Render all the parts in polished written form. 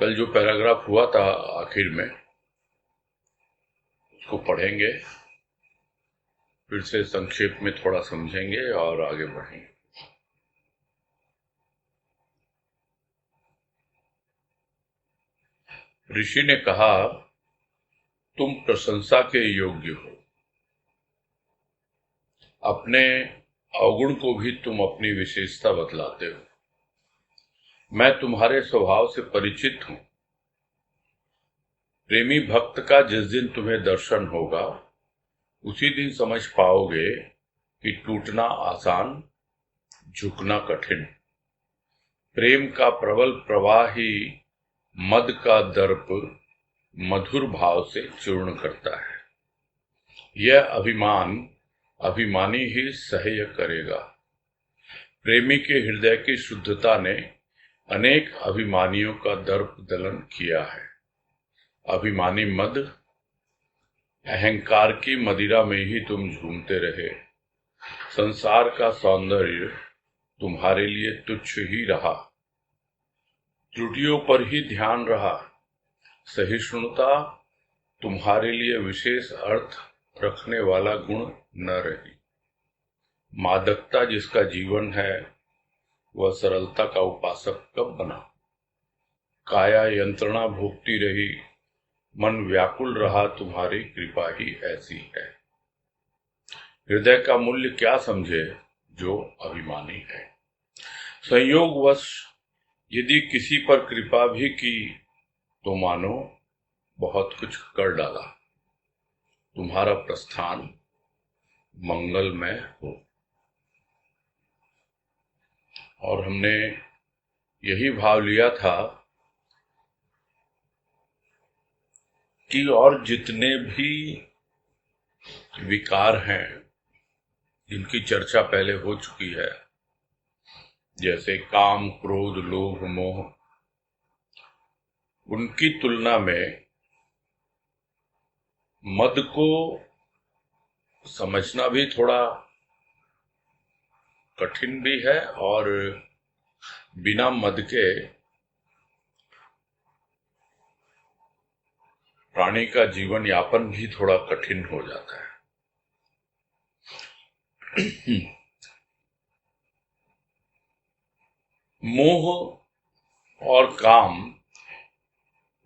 कल जो पैराग्राफ हुआ था आखिर में उसको पढ़ेंगे, फिर से संक्षेप में थोड़ा समझेंगे और आगे बढ़ेंगे। ऋषि ने कहा, तुम प्रशंसा के योग्य हो। अपने अवगुण को भी तुम अपनी विशेषता बतलाते हो। मैं तुम्हारे स्वभाव से परिचित हूं। प्रेमी भक्त का जिस दिन तुम्हें दर्शन होगा उसी दिन समझ पाओगे कि टूटना आसान, झुकना कठिन। प्रेम का प्रबल प्रवाह ही मद का दर्प मधुर भाव से चूर्ण करता है। यह अभिमानी ही सह्य करेगा। प्रेमी के हृदय की शुद्धता ने अनेक अभिमानियों का दर्प दलन किया है। अभिमानी मद, अहंकार की मदिरा में ही तुम झूमते रहे। संसार का सौंदर्य तुम्हारे लिए तुच्छ ही रहा। त्रुटियों पर ही ध्यान रहा। सहिष्णुता तुम्हारे लिए विशेष अर्थ रखने वाला गुण न रही। मादकता जिसका जीवन है वह सरलता का उपासक कब बना। काया यंत्रणा भोगती रही, मन व्याकुल रहा, तुम्हारी कृपा ही ऐसी है। हृदय का मूल्य क्या समझे जो अभिमानी है। संयोगवश यदि किसी पर कृपा भी की तो मानो बहुत कुछ कर डाला। तुम्हारा प्रस्थान मंगलमय हो। और हमने यही भाव लिया था कि और जितने भी विकार हैं जिनकी चर्चा पहले हो चुकी है, जैसे काम, क्रोध, लोभ, मोह, उनकी तुलना में मद को समझना भी थोड़ा कठिन भी है और बिना मद के प्राणी का जीवन यापन भी थोड़ा कठिन हो जाता है। मोह और काम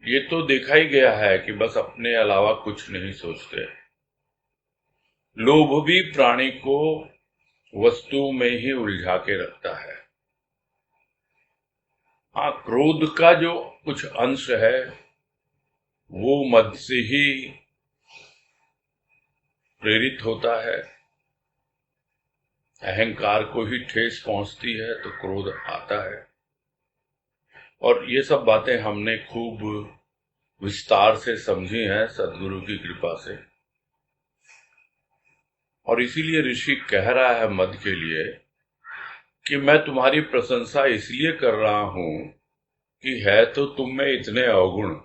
ये तो देखा ही गया है कि बस अपने अलावा कुछ नहीं सोचते। लोभ भी प्राणी को वस्तु में ही उलझा के रखता है। हाँ, क्रोध का जो कुछ अंश है वो मद से ही प्रेरित होता है। अहंकार को ही ठेस पहुंचती है तो क्रोध आता है। और ये सब बातें हमने खूब विस्तार से समझी हैं सदगुरु की कृपा से। और इसीलिए ऋषि कह रहा है मद के लिए कि मैं तुम्हारी प्रशंसा इसलिए कर रहा हूं कि है तो तुम में इतने अवगुण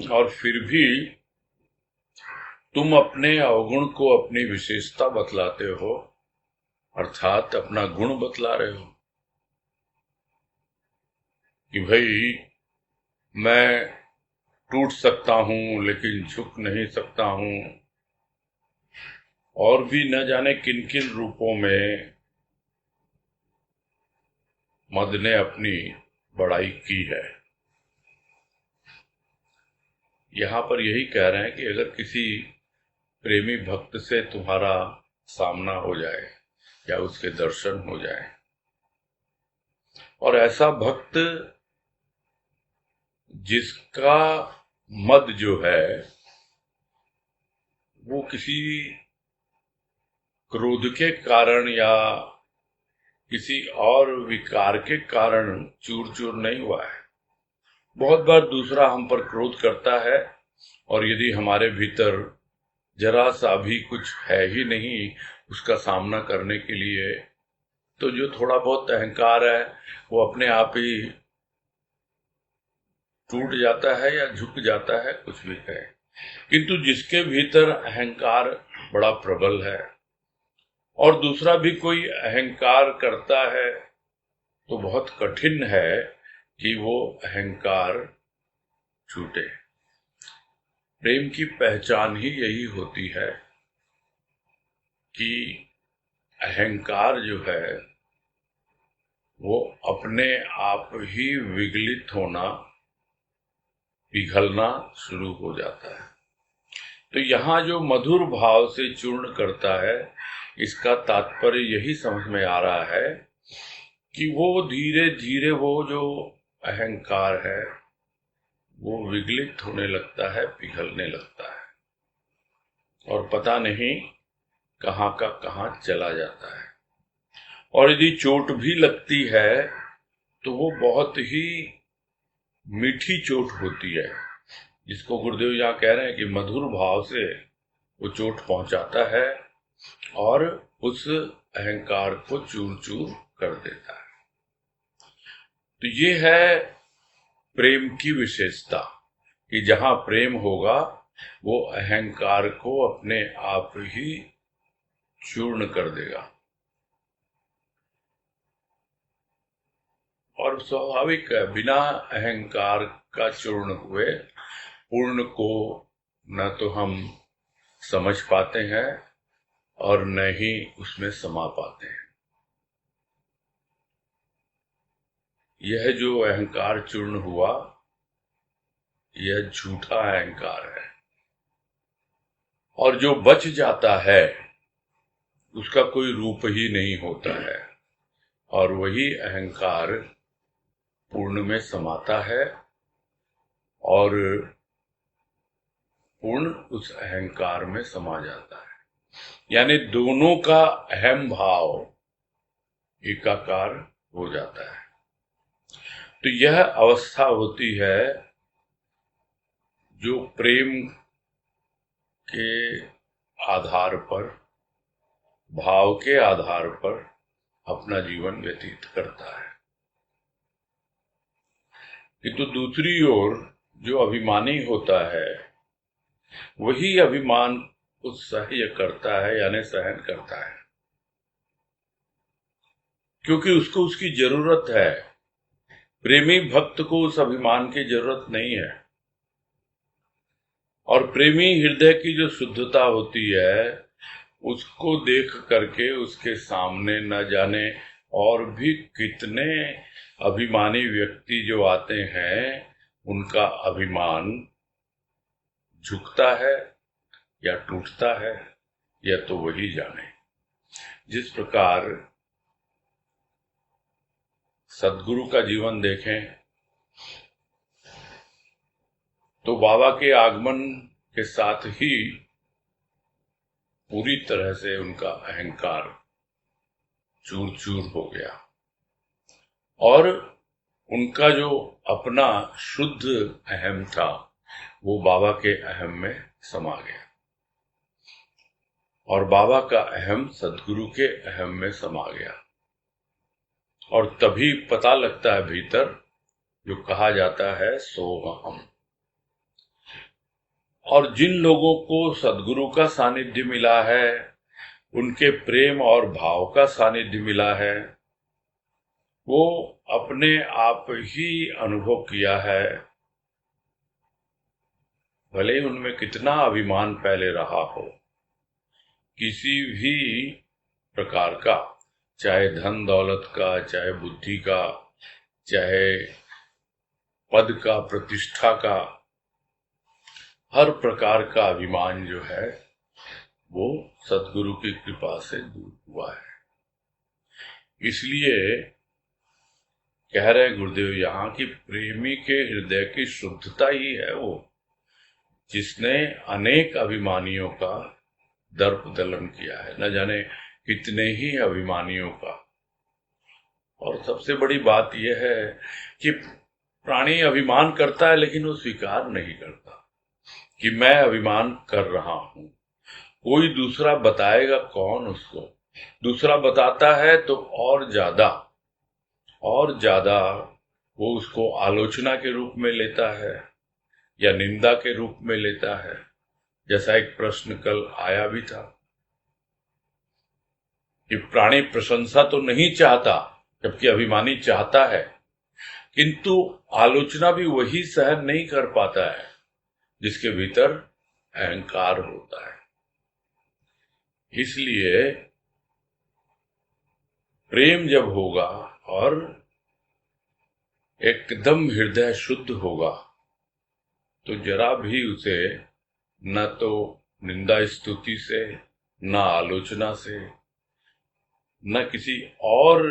और फिर भी तुम अपने अवगुण को अपनी विशेषता बतलाते हो, अर्थात अपना गुण बतला रहे हो कि भाई मैं टूट सकता हूं लेकिन झुक नहीं सकता हूं। और भी न जाने किन किन रूपों में मद ने अपनी बड़ाई की है। यहां पर यही कह रहे हैं कि अगर किसी प्रेमी भक्त से तुम्हारा सामना हो जाए या उसके दर्शन हो जाए और ऐसा भक्त जिसका मद जो है वो किसी क्रोध के कारण या किसी और विकार के कारण चूर चूर नहीं हुआ है। बहुत बार दूसरा हम पर क्रोध करता है और यदि हमारे भीतर जरा सा भी कुछ है ही नहीं उसका सामना करने के लिए, तो जो थोड़ा बहुत अहंकार है वो अपने आप ही टूट जाता है या झुक जाता है, कुछ भी है। किंतु जिसके भीतर अहंकार बड़ा प्रबल है और दूसरा भी कोई अहंकार करता है तो बहुत कठिन है कि वो अहंकार छूटे। प्रेम की पहचान ही यही होती है कि अहंकार जो है वो अपने आप ही विगलित होना, पिघलना शुरू हो जाता है। तो यहाँ जो मधुर भाव से चूर्ण करता है, इसका तात्पर्य यही समझ में आ रहा है कि वो धीरे धीरे वो जो अहंकार है वो विगलित होने लगता है, पिघलने लगता है, और पता नहीं कहाँ का कहाँ चला जाता है। और यदि चोट भी लगती है तो वो बहुत ही मीठी चोट होती है, जिसको गुरुदेव यहाँ कह रहे हैं कि मधुर भाव से वो चोट पहुंचाता है और उस अहंकार को चूर चूर कर देता है। तो ये है प्रेम की विशेषता कि जहां प्रेम होगा वो अहंकार को अपने आप ही चूर्ण कर देगा। और स्वाभाविक है, बिना अहंकार का चूर्ण हुए पूर्ण को न तो हम समझ पाते हैं और न ही उसमें समा पाते हैं। यह जो अहंकार चूर्ण हुआ, यह झूठा अहंकार है, और जो बच जाता है उसका कोई रूप ही नहीं होता है, और वही अहंकार पूर्ण में समाता है और पूर्ण उस अहंकार में समा जाता है। यानी दोनों का अहम भाव एकाकार हो जाता है। तो यह अवस्था होती है जो प्रेम के आधार पर, भाव के आधार पर अपना जीवन व्यतीत करता है। किंतु दूसरी ओर जो अभिमानी होता है वही अभिमान को सह्य करता है, यानी सहन करता है, क्योंकि उसको उसकी जरूरत है। प्रेमी भक्त को उस अभिमान की जरूरत नहीं है। और प्रेमी हृदय की जो शुद्धता होती है उसको देख करके उसके सामने न जाने और भी कितने अभिमानी व्यक्ति जो आते हैं उनका अभिमान झुकता है या टूटता है, या तो वही जाने। जिस प्रकार सद्गुरु का जीवन देखें तो बाबा के आगमन के साथ ही पूरी तरह से उनका अहंकार चूर चूर हो गया और उनका जो अपना शुद्ध अहम था वो बाबा के अहम में समा गया, और बाबा का अहम सद्गुरु के अहम में समा गया। और तभी पता लगता है भीतर जो कहा जाता है सोहम। और जिन लोगों को सद्गुरु का सानिध्य मिला है, उनके प्रेम और भाव का सानिध्य मिला है, वो अपने आप ही अनुभव किया है, भले ही उनमें कितना अभिमान पहले रहा हो, किसी भी प्रकार का, चाहे धन दौलत का, चाहे बुद्धि का, चाहे पद का, प्रतिष्ठा का, हर प्रकार का अभिमान जो है वो सद्गुरु की कृपा से दूर हुआ है। इसलिए कह रहे गुरुदेव यहाँ की प्रेमी के हृदय की शुद्धता ही है वो, जिसने अनेक अभिमानियों का दर्प दलन किया है, न जाने कितने ही अभिमानियों का। और सबसे बड़ी बात यह है कि प्राणी अभिमान करता है लेकिन वो स्वीकार नहीं करता कि मैं अभिमान कर रहा हूं। कोई दूसरा बताएगा कौन उसको? दूसरा बताता है तो और ज्यादा वो उसको आलोचना के रूप में लेता है या निंदा के रूप में लेता है। जैसा एक प्रश्न कल आया भी था कि प्राणी प्रशंसा तो नहीं चाहता, जबकि अभिमानी चाहता है किंतु आलोचना भी वही सहन नहीं कर पाता है जिसके भीतर अहंकार होता है। इसलिए प्रेम जब होगा और एकदम हृदय शुद्ध होगा तो जरा भी उसे न तो निंदा स्तुति से, न आलोचना से, न किसी और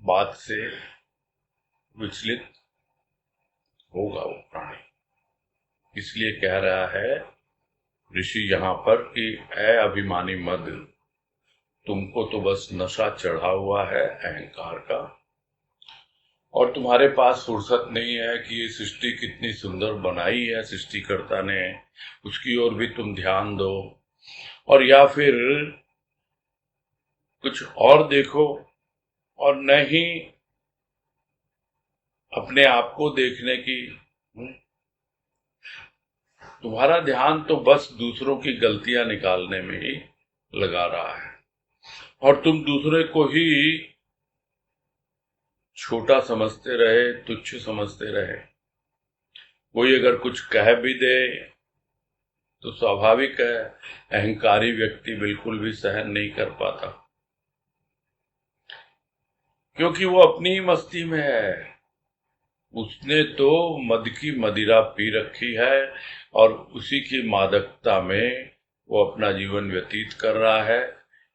बात से विचलित होगा वो प्राणी। इसलिए कह रहा है ऋषि यहां पर कि ऐ अभिमानी मद, तुमको तो बस नशा चढ़ा हुआ है अहंकार का, और तुम्हारे पास फुर्सत नहीं है कि ये सृष्टि कितनी सुंदर बनाई है सृष्टिकर्ता ने, उसकी ओर भी तुम ध्यान दो, और या फिर कुछ और देखो, और न ही अपने आप को देखने की। तुम्हारा ध्यान तो बस दूसरों की गलतियां निकालने में ही लगा रहा है, और तुम दूसरे को ही छोटा समझते रहे, तुच्छ समझते रहे। कोई अगर कुछ कह भी दे तो स्वाभाविक है अहंकारी व्यक्ति बिल्कुल भी सहन नहीं कर पाता, क्योंकि वो अपनी ही मस्ती में है। उसने तो मद की मदिरा पी रखी है और उसी की मादकता में वो अपना जीवन व्यतीत कर रहा है,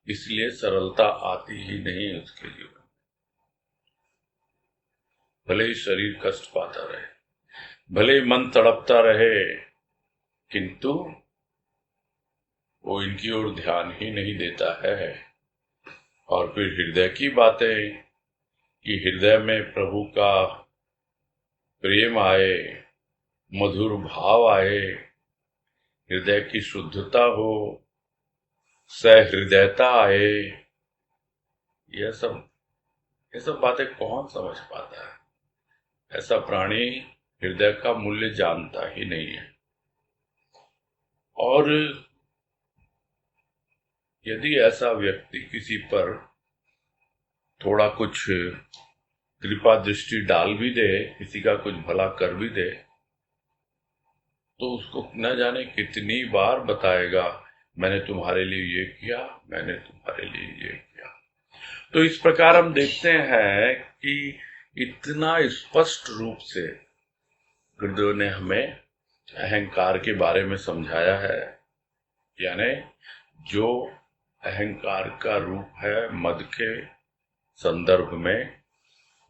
इसलिए सरलता आती ही नहीं उसके जीवन। भले ही शरीर कष्ट पाता रहे, भले ही मन तड़पता रहे, किंतु वो इनकी ओर ध्यान ही नहीं देता है। और फिर हृदय की बातें कि हृदय में प्रभु का प्रेम आए, मधुर भाव आए, हृदय की शुद्धता हो, सहृदयता आए, यह सब बातें कौन समझ पाता है? ऐसा प्राणी हृदय का मूल्य जानता ही नहीं है। और यदि ऐसा व्यक्ति किसी पर थोड़ा कुछ कृपा दृष्टि डाल भी दे, किसी का कुछ भला कर भी दे, तो उसको न जाने कितनी बार बताएगा मैंने तुम्हारे लिए ये किया, मैंने तुम्हारे लिए ये किया। तो इस प्रकार हम देखते हैं कि इतना स्पष्ट रूप से गुरुदेव ने हमें अहंकार के बारे में समझाया है, यानी जो अहंकार का रूप है मद के संदर्भ में,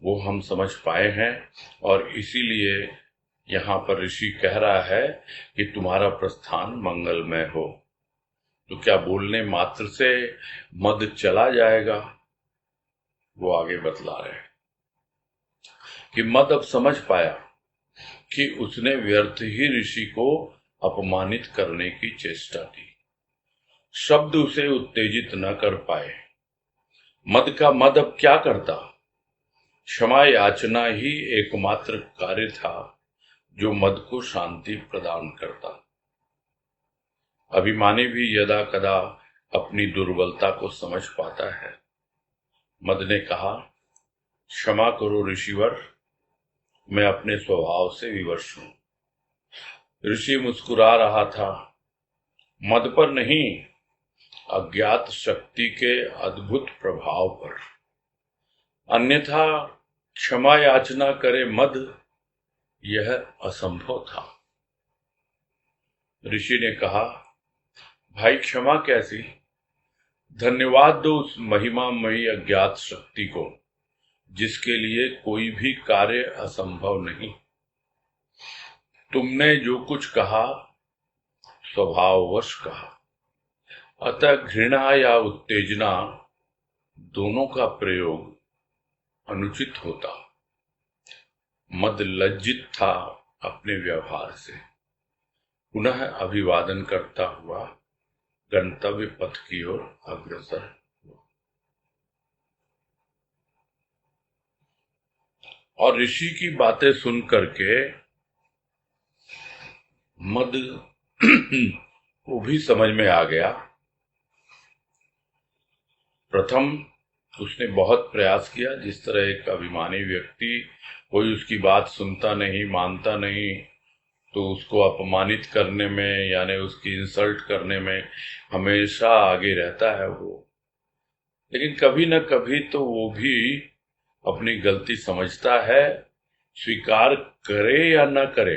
वो हम समझ पाए हैं। और इसीलिए यहाँ पर ऋषि कह रहा है कि तुम्हारा प्रस्थान मंगलमय हो। तो क्या बोलने मात्र से मद चला जाएगा? वो आगे बतला रहे हैं कि मद अब समझ पाया कि उसने व्यर्थ ही ऋषि को अपमानित करने की चेष्टा की। शब्द उसे उत्तेजित न कर पाए। मद का मद अब क्या करता? क्षमा याचना ही एकमात्र कार्य था जो मद को शांति प्रदान करता। अभिमानी भी यदा कदा अपनी दुर्बलता को समझ पाता है। मद ने कहा, क्षमा करो ऋषिवर, मैं अपने स्वभाव से विवश हूं। ऋषि मुस्कुरा रहा था, मद पर नहीं, अज्ञात शक्ति के अद्भुत प्रभाव पर। अन्यथा क्षमा याचना करे मद, यह असंभव था। ऋषि ने कहा, भाई क्षमा कैसी? धन्यवाद दो उस महिमामयी अज्ञात शक्ति को जिसके लिए कोई भी कार्य असंभव नहीं। तुमने जो कुछ कहा स्वभाववश कहा, अतः घृणा या उत्तेजना दोनों का प्रयोग अनुचित होता। मद लज्जित था अपने व्यवहार से। पुनः अभिवादन करता हुआ गंतव्य पथ की ओर अग्रसर हुआ। और ऋषि की बातें सुन करके मद को भी समझ में आ गया। प्रथम उसने बहुत प्रयास किया, जिस तरह एक अभिमानी व्यक्ति कोई उसकी बात सुनता नहीं, मानता नहीं, तो उसको अपमानित करने में यानी उसकी इंसल्ट करने में हमेशा आगे रहता है वो। लेकिन कभी न कभी तो वो भी अपनी गलती समझता है, स्वीकार करे या न करे।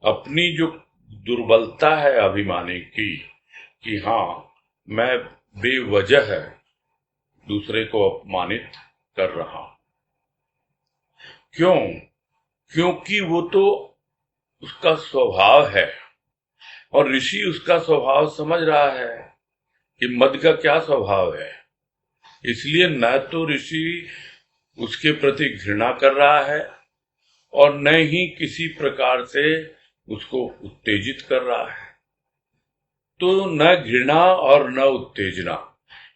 अपनी जो दुर्बलता है अभिमानी की कि हाँ मैं बेवजह दूसरे को अपमानित कर रहा हूं, क्यों? क्योंकि वो तो उसका स्वभाव है और ऋषि उसका स्वभाव समझ रहा है कि मद का क्या स्वभाव है। इसलिए न तो ऋषि उसके प्रति घृणा कर रहा है और न ही किसी प्रकार से उसको उत्तेजित कर रहा है। तो न घृणा और न उत्तेजना,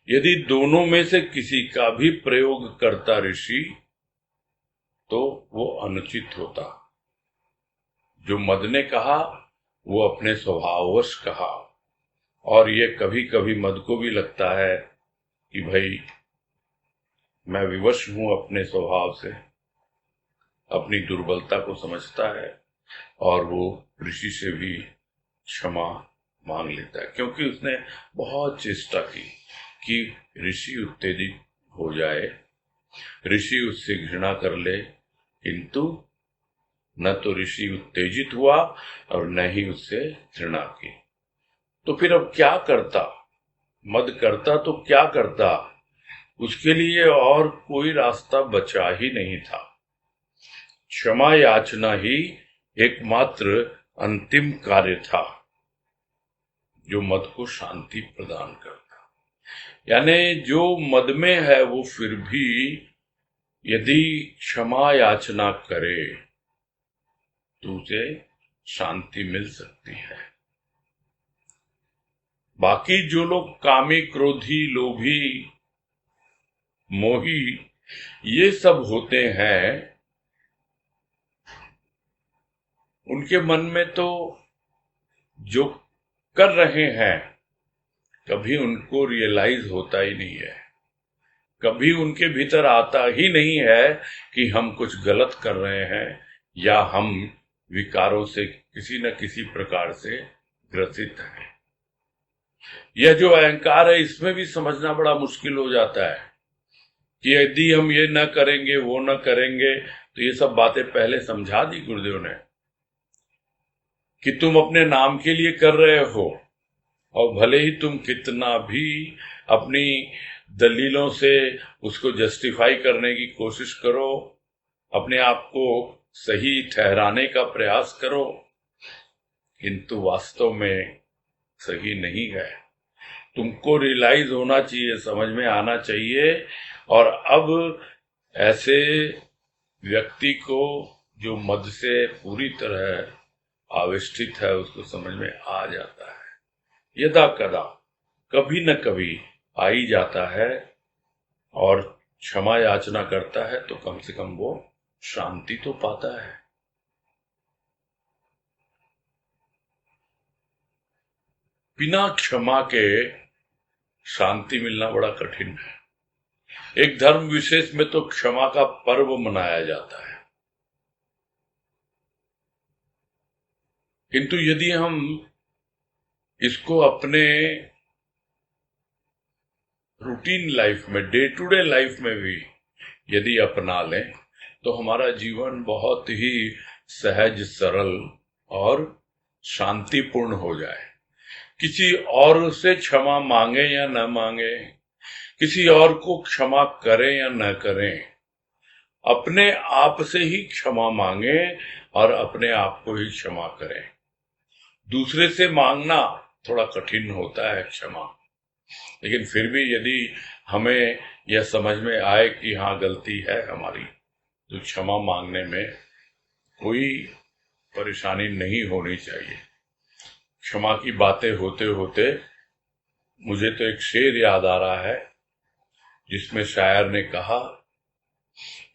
यदि दोनों में से किसी का भी प्रयोग करता ऋषि तो वो अनुचित होता। जो मद ने कहा वो अपने स्वभाववश कहा, और ये कभी कभी मद को भी लगता है कि भाई मैं विवश हूं अपने स्वभाव से, अपनी दुर्बलता को समझता है और वो ऋषि से भी क्षमा मांग लेता है, क्योंकि उसने बहुत चेष्टा की कि ऋषि उत्तेजित हो जाए, ऋषि उससे घृणा कर ले, किंतु न तो ऋषि उत्तेजित हुआ और न ही उससे घृणा की। तो फिर अब क्या करता? मद करता तो क्या करता? उसके लिए और कोई रास्ता बचा ही नहीं था। क्षमा याचना ही एकमात्र अंतिम कार्य था जो मद को शांति प्रदान करता। यानी जो मद में है वो फिर भी यदि क्षमा याचना करे तो उसे शांति मिल सकती है। बाकी जो लोग कामी, क्रोधी, लोभी, मोही ये सब होते हैं, उनके मन में तो जो कर रहे हैं कभी उनको रियलाइज होता ही नहीं है, कभी उनके भीतर आता ही नहीं है कि हम कुछ गलत कर रहे हैं या हम विकारों से किसी न किसी प्रकार से ग्रसित हैं। यह जो अहंकार है इसमें भी समझना बड़ा मुश्किल हो जाता है कि यदि हम ये न करेंगे, वो न करेंगे, तो ये सब बातें पहले समझा दी गुरुदेव ने कि तुम अपने नाम के लिए कर रहे हो, और भले ही तुम कितना भी अपनी दलीलों से उसको जस्टिफाई करने की कोशिश करो, अपने आप को सही ठहराने का प्रयास करो, किंतु वास्तव में सही नहीं है। तुमको रियलाइज होना चाहिए, समझ में आना चाहिए। और अब ऐसे व्यक्ति को जो मद से पूरी तरह आविष्टित है उसको समझ में आ जाता है, यदा कदा कभी न कभी आ ही जाता है, और क्षमा याचना करता है तो कम से कम वो शांति तो पाता है। बिना क्षमा के शांति मिलना बड़ा कठिन है। एक धर्म विशेष में तो क्षमा का पर्व मनाया जाता है, किंतु यदि हम इसको अपने रूटीन लाइफ में, डे टू डे लाइफ में भी यदि अपना लें तो हमारा जीवन बहुत ही सहज, सरल और शांतिपूर्ण हो जाए। किसी और से क्षमा मांगे या न मांगे, किसी और को क्षमा करें या न करें, अपने आप से ही क्षमा मांगे और अपने आप को ही क्षमा करें। दूसरे से मांगना थोड़ा कठिन होता है क्षमा, लेकिन फिर भी यदि हमें यह समझ में आए कि हाँ गलती है हमारी, तो क्षमा मांगने में कोई परेशानी नहीं होनी चाहिए। क्षमा की बातें होते होते मुझे तो एक शेर याद आ रहा है जिसमें शायर ने कहा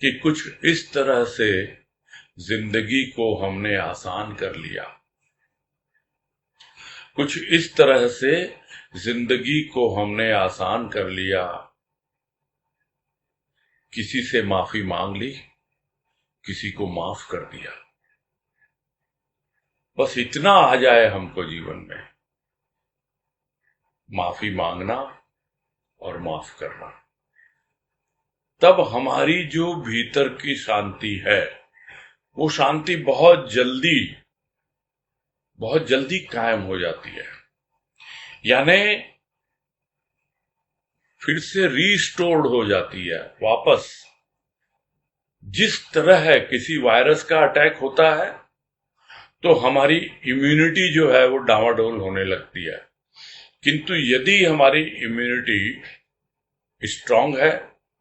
कि कुछ इस तरह से जिंदगी को हमने आसान कर लिया, कुछ इस तरह से जिंदगी को हमने आसान कर लिया। किसी से माफी मांग ली, किसी को माफ कर दिया। बस इतना आ जाए हमको जीवन में, माफी मांगना और माफ करना, तब हमारी जो भीतर की शांति है वो शांति बहुत जल्दी कायम हो जाती है। यानी फिर से रीस्टोर्ड हो जाती है वापस। जिस तरह है किसी वायरस का अटैक होता है तो हमारी इम्यूनिटी जो है वो डामाडोल होने लगती है, किंतु यदि हमारी इम्यूनिटी स्ट्रांग है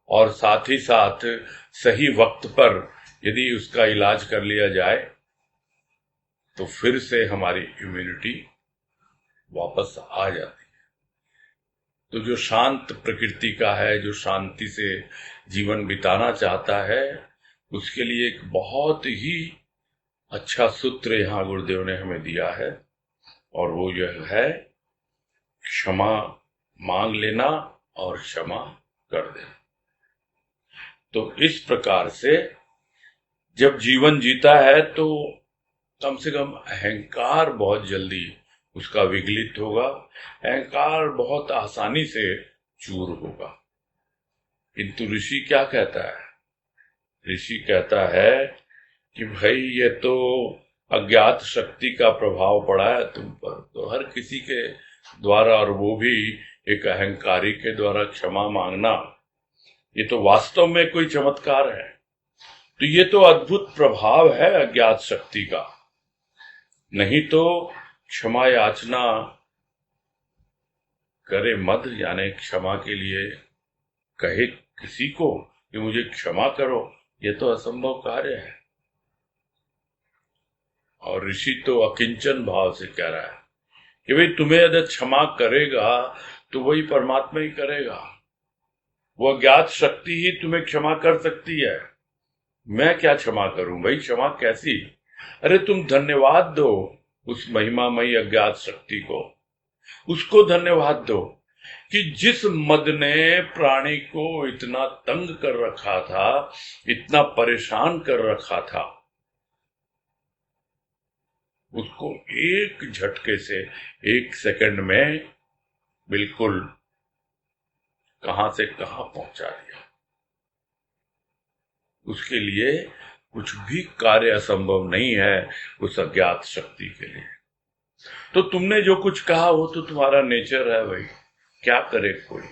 और साथ ही साथ सही वक्त पर यदि उसका इलाज कर लिया जाए तो फिर से हमारी इम्यूनिटी वापस आ जाती है। तो जो शांत प्रकृति का है, जो शांति से जीवन बिताना चाहता है, उसके लिए एक बहुत ही अच्छा सूत्र यहाँ गुरुदेव ने हमें दिया है, और वो यह है क्षमा मांग लेना और क्षमा कर देना। तो इस प्रकार से जब जीवन जीता है तो कम से कम अहंकार बहुत जल्दी उसका विगलित होगा, अहंकार बहुत आसानी से चूर होगा। किंतु ऋषि क्या कहता है? ऋषि कहता है कि भाई ये तो अज्ञात शक्ति का प्रभाव पड़ा है तुम पर, तो हर किसी के द्वारा, और वो भी एक अहंकारी के द्वारा क्षमा मांगना, ये तो वास्तव में कोई चमत्कार है। तो ये तो अद्भुत प्रभाव है अज्ञात शक्ति का। नहीं तो क्षमा याचना करे मद, यानी क्षमा के लिए कहे किसी को कि मुझे क्षमा करो, ये तो असंभव कार्य है। और ऋषि तो अकिंचन भाव से कह रहा है कि भाई तुम्हें यदि क्षमा करेगा तो वही परमात्मा ही करेगा। वो अज्ञात शक्ति ही तुम्हें क्षमा कर सकती है, मैं क्या क्षमा करूं भाई? क्षमा कैसी? अरे तुम धन्यवाद दो उस महिमामयी अज्ञात शक्ति को, उसको धन्यवाद दो कि जिस मद ने प्राणी को इतना तंग कर रखा था, इतना परेशान कर रखा था, उसको एक झटके से, एक सेकंड में बिल्कुल कहां से कहां पहुंचा दिया। उसके लिए कुछ भी कार्य असंभव नहीं है उस अज्ञात शक्ति के लिए। तो तुमने जो कुछ कहा वो तो तुम्हारा नेचर है भाई, क्या करे कोई।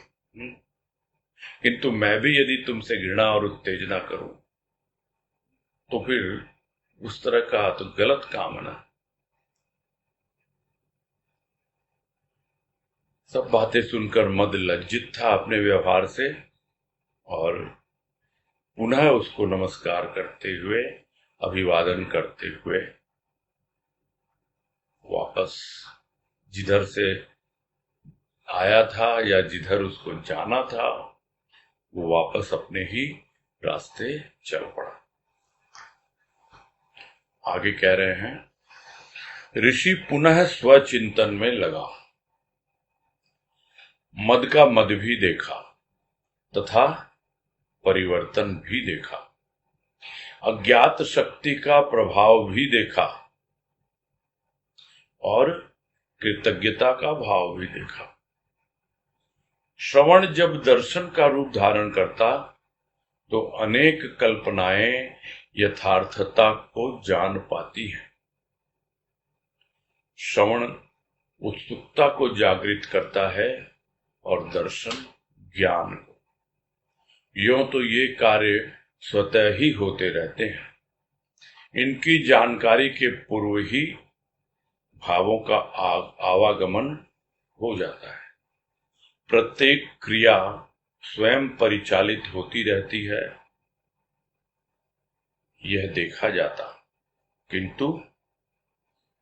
किंतु मैं भी यदि तुमसे घृणा और उत्तेजना करूं तो फिर उस तरह का तो गलत काम है ना। सब बातें सुनकर मद लज्जित था अपने व्यवहार से, और पुनः उसको नमस्कार करते हुए, अभिवादन करते हुए वापस जिधर से आया था या जिधर उसको जाना था वो वापस अपने ही रास्ते चल पड़ा। आगे कह रहे हैं, ऋषि पुनः स्वचिंतन में लगा, मद का मद भी देखा तथा परिवर्तन भी देखा, अज्ञात शक्ति का प्रभाव भी देखा और कृतज्ञता का भाव भी देखा। श्रवण जब दर्शन का रूप धारण करता तो अनेक कल्पनाएं यथार्थता को जान पाती हैं। श्रवण उत्सुकता को जागृत करता है और दर्शन ज्ञान को। यूं तो ये कार्य स्वतः ही होते रहते हैं, इनकी जानकारी के पूर्व ही भावों का आवागमन हो जाता है। प्रत्येक क्रिया स्वयं परिचालित होती रहती है, यह देखा जाता, किंतु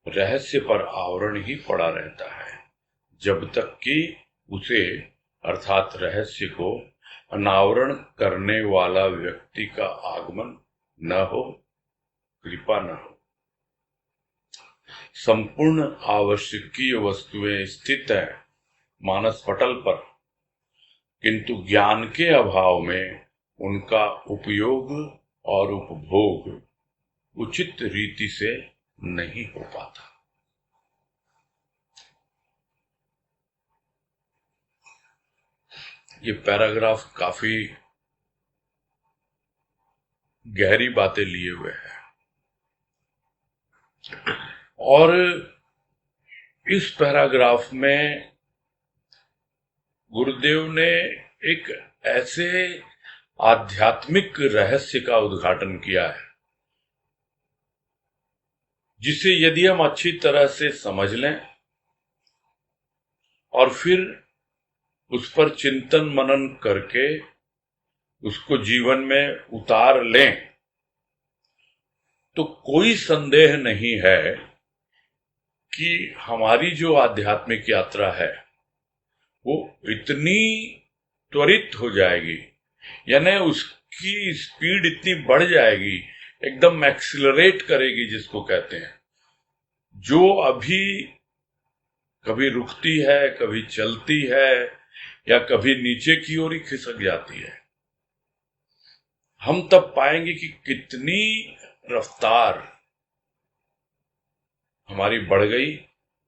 रहस्य पर आवरण ही पड़ा रहता है जब तक कि उसे, अर्थात रहस्य को अनावरण करने वाला व्यक्ति का आगमन न हो, कृपा न हो। संपूर्ण आवश्यकीय वस्तुएं स्थित हैं मानस पटल पर, किंतु ज्ञान के अभाव में उनका उपयोग और उपभोग उचित रीति से नहीं हो पाता। ये पैराग्राफ काफी गहरी बातें लिए हुए है और इस पैराग्राफ में गुरुदेव ने एक ऐसे आध्यात्मिक रहस्य का उद्घाटन किया है जिसे यदि हम अच्छी तरह से समझ लें और फिर उस पर चिंतन मनन करके उसको जीवन में उतार लें तो कोई संदेह नहीं है कि हमारी जो आध्यात्मिक यात्रा है वो इतनी त्वरित हो जाएगी, यानी उसकी स्पीड इतनी बढ़ जाएगी, एकदम एक्सिलरेट करेगी जिसको कहते हैं। जो अभी कभी रुकती है, कभी चलती है या कभी नीचे की ओर ही खिसक जाती है, हम तब पाएंगे कि कितनी रफ्तार हमारी बढ़ गई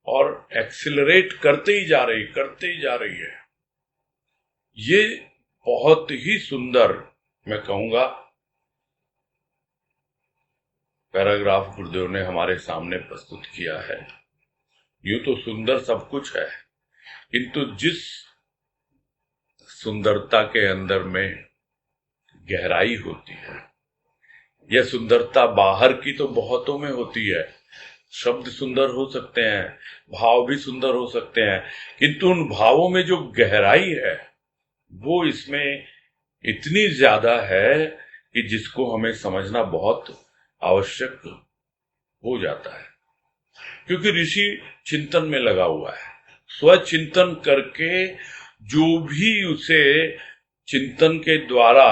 और एक्सिलरेट करते ही जा रही है। ये बहुत ही सुंदर, मैं कहूंगा, पैराग्राफ गुरुदेव ने हमारे सामने प्रस्तुत किया है। यूं तो सुंदर सब कुछ है, किंतु जिस सुंदरता के अंदर में गहराई होती है, यह सुंदरता बाहर की तो बहुतों में होती है। शब्द सुंदर हो सकते हैं, भाव भी सुंदर हो सकते हैं, किंतु उन भावों में जो गहराई है वो इसमें इतनी ज्यादा है कि जिसको हमें समझना बहुत आवश्यक हो जाता है। क्योंकि ऋषि चिंतन में लगा हुआ है, स्वचिंतन करके जो भी उसे चिंतन के द्वारा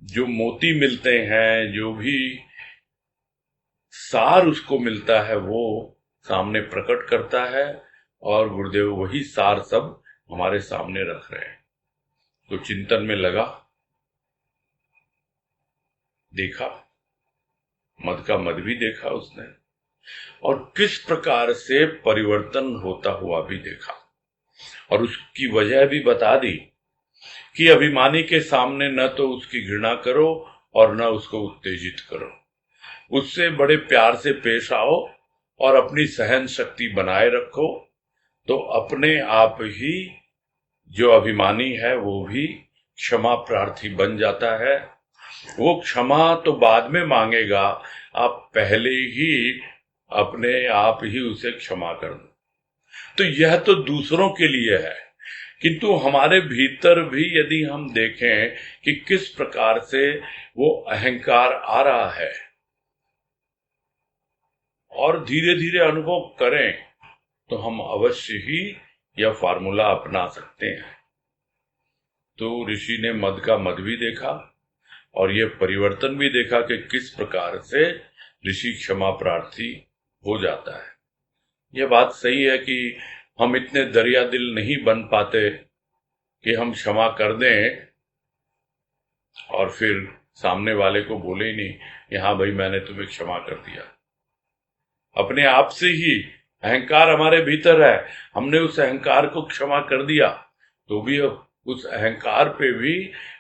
जो मोती मिलते हैं, जो भी सार उसको मिलता है, वो सामने प्रकट करता है और गुरुदेव वही सार सब हमारे सामने रख रहे हैं। तो चिंतन में लगा, देखा, मद का मद भी देखा उसने और किस प्रकार से परिवर्तन होता हुआ भी देखा और उसकी वजह भी बता दी कि अभिमानी के सामने न तो उसकी घृणा करो और न उसको उत्तेजित करो, उससे बड़े प्यार से पेश आओ और अपनी सहन शक्ति बनाए रखो, तो अपने आप ही जो अभिमानी है वो भी क्षमा प्रार्थी बन जाता है। वो क्षमा तो बाद में मांगेगा, आप पहले ही अपने आप ही उसे क्षमा कर दो। तो यह तो दूसरों के लिए है, किंतु हमारे भीतर भी यदि हम देखें कि किस प्रकार से वो अहंकार आ रहा है और धीरे धीरे अनुभव करें, तो हम अवश्य ही यह फार्मूला अपना सकते हैं। तो ऋषि ने मद का मद भी देखा और यह परिवर्तन भी देखा कि किस प्रकार से ऋषि क्षमा प्रार्थी हो जाता है। यह बात सही है कि हम इतने दरिया दिल नहीं बन पाते कि हम क्षमा कर दें और फिर सामने वाले को बोले ही नहीं कि हाँ भाई मैंने तुम्हें क्षमा कर दिया। अपने आप से ही अहंकार हमारे भीतर है, हमने उस अहंकार को क्षमा कर दिया तो भी उस अहंकार पे भी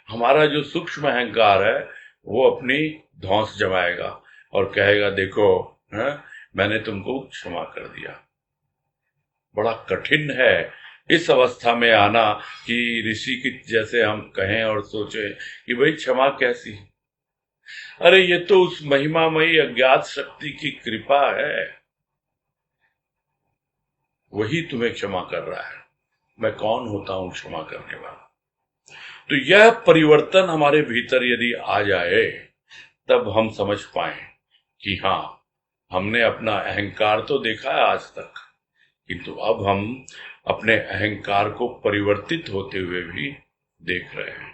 हमारा जो सूक्ष्म अहंकार है वो अपनी धौंस जमाएगा और कहेगा देखो मैंने तुमको क्षमा कर दिया। बड़ा कठिन है इस अवस्था में आना कि ऋषि की जैसे हम कहें और सोचें कि भाई क्षमा कैसी, अरे ये तो उस महिमामयी अज्ञात शक्ति की कृपा है, वही तुम्हें क्षमा कर रहा है, मैं कौन होता हूं क्षमा करने वाला। तो यह परिवर्तन हमारे भीतर यदि आ जाए तब हम समझ पाए कि हाँ हमने अपना अहंकार तो देखा है आज तक, किंतु अब हम अपने अहंकार को परिवर्तित होते हुए भी देख रहे हैं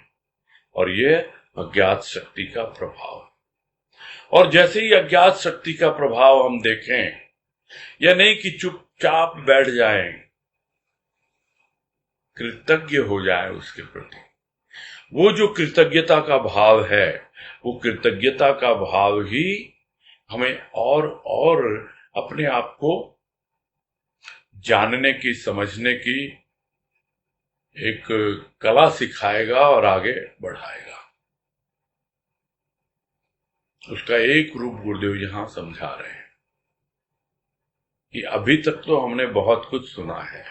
और यह अज्ञात शक्ति का प्रभाव। और जैसे ही अज्ञात शक्ति का प्रभाव हम देखें, या नहीं कि चुपचाप बैठ जाएं, कृतज्ञ हो जाए उसके प्रति। वो जो कृतज्ञता का भाव है वो कृतज्ञता का भाव ही हमें और अपने आप को जानने की, समझने की एक कला सिखाएगा और आगे बढ़ाएगा। उसका एक रूप गुरुदेव यहां समझा रहे हैं कि अभी तक तो हमने बहुत कुछ सुना है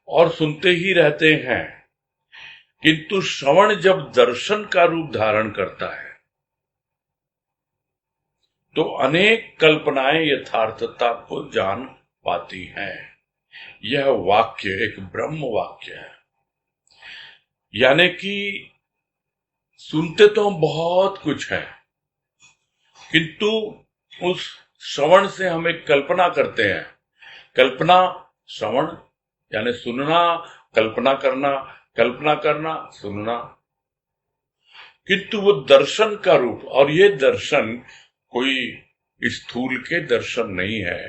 और सुनते ही रहते हैं, किंतु श्रवण जब दर्शन का रूप धारण करता है तो अनेक कल्पनाएं यथार्थता को जान पाती हैं। यह वाक्य एक ब्रह्म वाक्य है, यानी कि सुनते तो हम बहुत कुछ है, किंतु उस श्रवण से हम एक कल्पना करते हैं। कल्पना, श्रवण यानी सुनना, कल्पना करना, सुनना, किंतु वो दर्शन का रूप, और ये दर्शन कोई स्थूल के दर्शन नहीं है,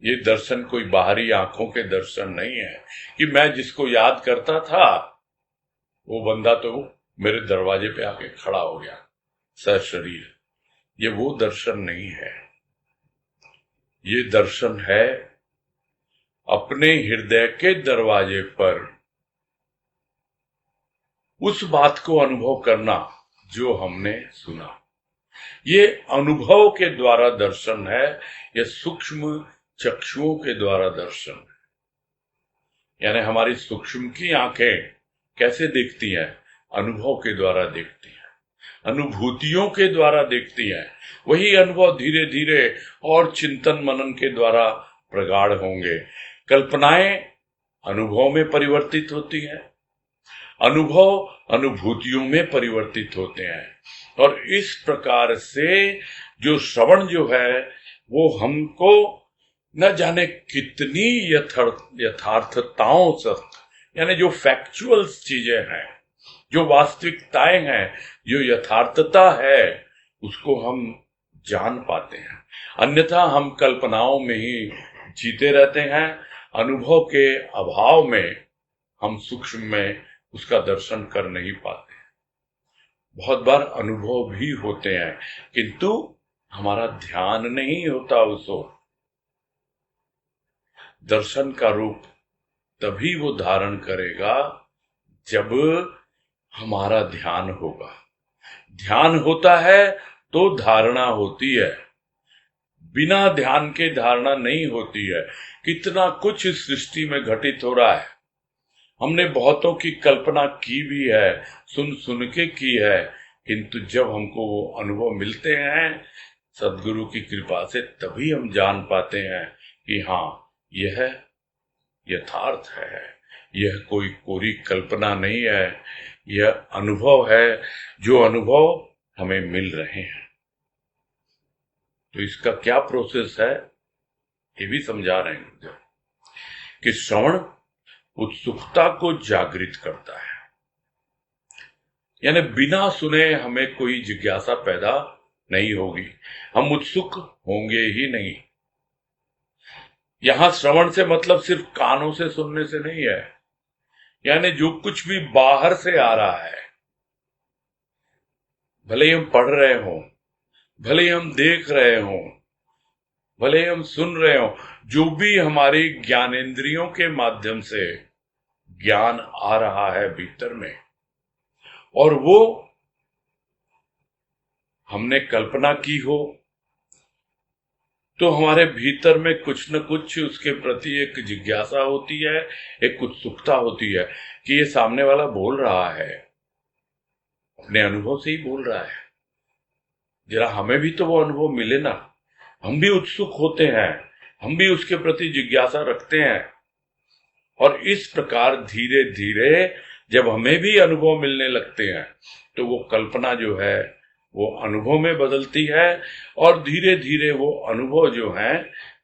ये दर्शन कोई बाहरी आंखों के दर्शन नहीं है कि मैं जिसको याद करता था वो बंदा तो मेरे दरवाजे पे आके खड़ा हो गया सशरीर। ये वो दर्शन नहीं है, ये दर्शन है अपने हृदय के दरवाजे पर उस बात को अनुभव करना जो हमने सुना। ये अनुभव के द्वारा दर्शन है, यह सूक्ष्म चक्षुओं के द्वारा दर्शन है। यानी हमारी सूक्ष्म की आंखें कैसे देखती हैं? अनुभव के द्वारा देखती हैं, अनुभूतियों के द्वारा देखती हैं। वही अनुभव धीरे धीरे और चिंतन मनन के द्वारा प्रगाढ़ होंगे। कल्पनाएं अनुभव में परिवर्तित होती हैं, अनुभव अनुभूतियों में परिवर्तित होते हैं, और इस प्रकार से जो श्रवण जो है वो हमको न जाने कितनी यथार्थताओं से, यानी जो फैक्चुअल चीजें हैं, जो वास्तविकताएं हैं, जो यथार्थता है, उसको हम जान पाते हैं। अन्यथा हम कल्पनाओं में ही जीते रहते हैं। अनुभव के अभाव में हम सूक्ष्म में उसका दर्शन कर नहीं पाते। बहुत बार अनुभव भी होते हैं, किंतु हमारा ध्यान नहीं होता उस ओर। दर्शन का रूप तभी वो धारण करेगा जब हमारा ध्यान होगा। ध्यान होता है तो धारणा होती है, बिना ध्यान के धारणा नहीं होती है। कितना कुछ इस सृष्टि में घटित हो रहा है, हमने बहुतों की कल्पना की भी है, सुन सुन के की है, किंतु जब हमको वो अनुभव मिलते हैं सदगुरु की कृपा से, तभी हम जान पाते हैं कि हाँ, यह यथार्थ है, यह कोई कोरी कल्पना नहीं है, यह अनुभव है, जो अनुभव हमें मिल रहे हैं। तो इसका क्या प्रोसेस है ये भी समझा रहे हैं कि श्रवण उत्सुकता को जागृत करता है, यानी बिना सुने हमें कोई जिज्ञासा पैदा नहीं होगी, हम उत्सुक होंगे ही नहीं। यहां श्रवण से मतलब सिर्फ कानों से सुनने से नहीं है, यानी जो कुछ भी बाहर से आ रहा है, भले ही हम पढ़ रहे हों, भले ही हम देख रहे हों, भले ही हम सुन रहे हों, जो भी हमारी ज्ञानेंद्रियों के माध्यम से ज्ञान आ रहा है भीतर में, और वो हमने कल्पना की हो, तो हमारे भीतर में कुछ न कुछ उसके प्रति एक जिज्ञासा होती है, एक उत्सुकता होती है कि ये सामने वाला बोल रहा है, अपने अनुभव से ही बोल रहा है, जरा हमें भी तो वो अनुभव मिले ना। हम भी उत्सुक होते हैं, हम भी उसके प्रति जिज्ञासा रखते हैं, और इस प्रकार धीरे धीरे जब हमें भी अनुभव मिलने लगते हैं तो वो कल्पना जो है वो अनुभव में बदलती है, और धीरे धीरे वो अनुभव जो है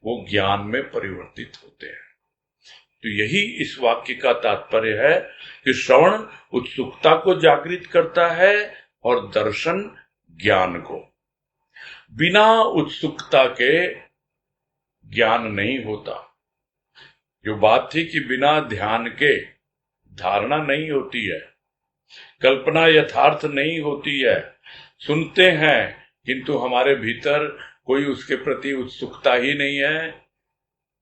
वो ज्ञान में परिवर्तित होते हैं। तो यही इस वाक्य का तात्पर्य है कि श्रवण उत्सुकता को जागृत करता है और दर्शन ज्ञान को। बिना उत्सुकता के ज्ञान नहीं होता। जो बात थी कि बिना ध्यान के धारणा नहीं होती है, कल्पना यथार्थ नहीं होती है, सुनते हैं किंतु हमारे भीतर कोई उसके प्रति उत्सुकता ही नहीं है,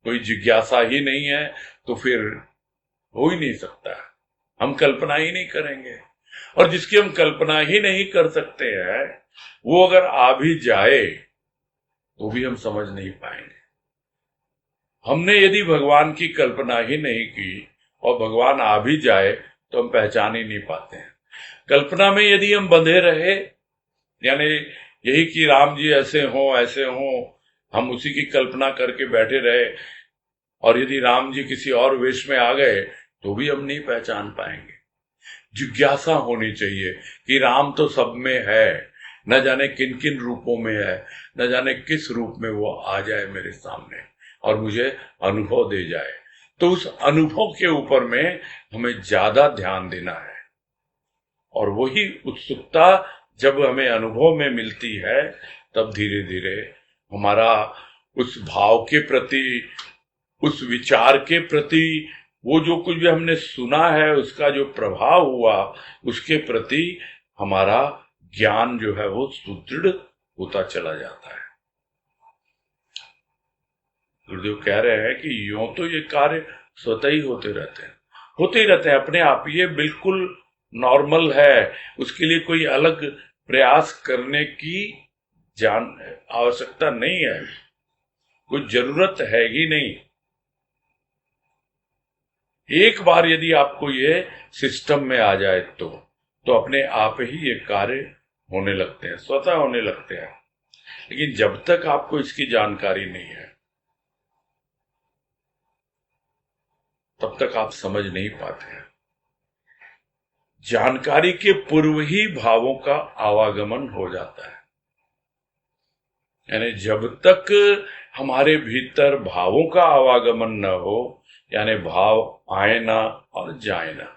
कोई जिज्ञासा ही नहीं है, तो फिर हो ही नहीं सकता। हम कल्पना ही नहीं करेंगे, और जिसकी हम कल्पना ही नहीं कर सकते हैं वो अगर आ भी जाए तो भी हम समझ नहीं पाएंगे। हमने यदि भगवान की कल्पना ही नहीं की और भगवान आ भी जाए तो हम पहचान ही नहीं पाते हैं। कल्पना में यदि हम बंधे रहे, यानी यही कि राम जी ऐसे हों, हम उसी की कल्पना करके बैठे रहे, और यदि राम जी किसी और वेश में आ गए तो भी हम नहीं पहचान पाएंगे। जिज्ञासा होनी चाहिए कि राम तो सब में है, न जाने किन किन रूपों में है, न जाने किस रूप में वो आ जाए मेरे सामने और मुझे अनुभव दे जाए। तो उस अनुभव के ऊपर में हमें ज्यादा ध्यान देना है, और वही उत्सुकता जब हमें अनुभव में मिलती है तब धीरे धीरे हमारा उस भाव के प्रति, उस विचार के प्रति, वो जो कुछ भी हमने सुना है उसका जो प्रभाव हुआ उसके प्रति हमारा ज्ञान जो है वो सुदृढ़ होता चला जाता है। गुरुदेव कह रहे हैं कि यूं तो ये कार्य स्वतः ही होते रहते हैं अपने आप, ये बिल्कुल नॉर्मल है, उसके लिए कोई अलग प्रयास करने की आवश्यकता नहीं है, कोई जरूरत है ही नहीं। एक बार यदि आपको ये सिस्टम में आ जाए तो अपने आप ही ये कार्य होने लगते हैं, स्वतः होने लगते हैं। लेकिन जब तक आपको इसकी जानकारी नहीं है तब तक आप समझ नहीं पाते हैं। जानकारी के पूर्व ही भावों का आवागमन हो जाता है, यानी जब तक हमारे भीतर भावों का आवागमन न हो, यानी भाव आए ना और जाए ना।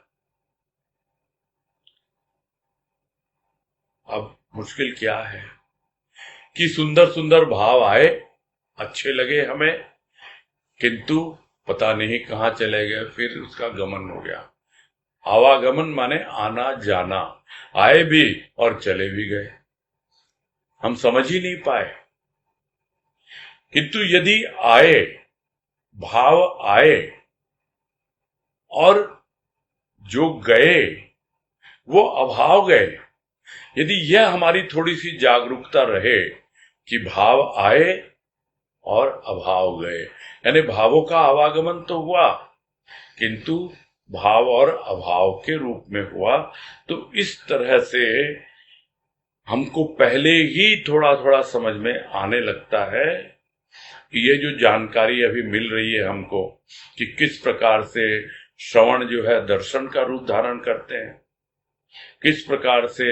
अब मुश्किल क्या है कि सुंदर सुंदर भाव आए, अच्छे लगे हमें, किंतु पता नहीं कहां चले गए, फिर उसका गमन हो गया। आवागमन माने आना जाना, आए भी और चले भी गए, हम समझ ही नहीं पाए। किंतु यदि आए, भाव आए और जो गए वो अभाव गए, यदि यह हमारी थोड़ी सी जागरूकता रहे कि भाव आए और अभाव गए, यानी भावों का आवागमन तो हुआ किंतु भाव और अभाव के रूप में हुआ, तो इस तरह से हमको पहले ही थोड़ा थोड़ा समझ में आने लगता है कि ये जो जानकारी अभी मिल रही है हमको कि किस प्रकार से श्रवण जो है दर्शन का रूप धारण करते हैं, किस प्रकार से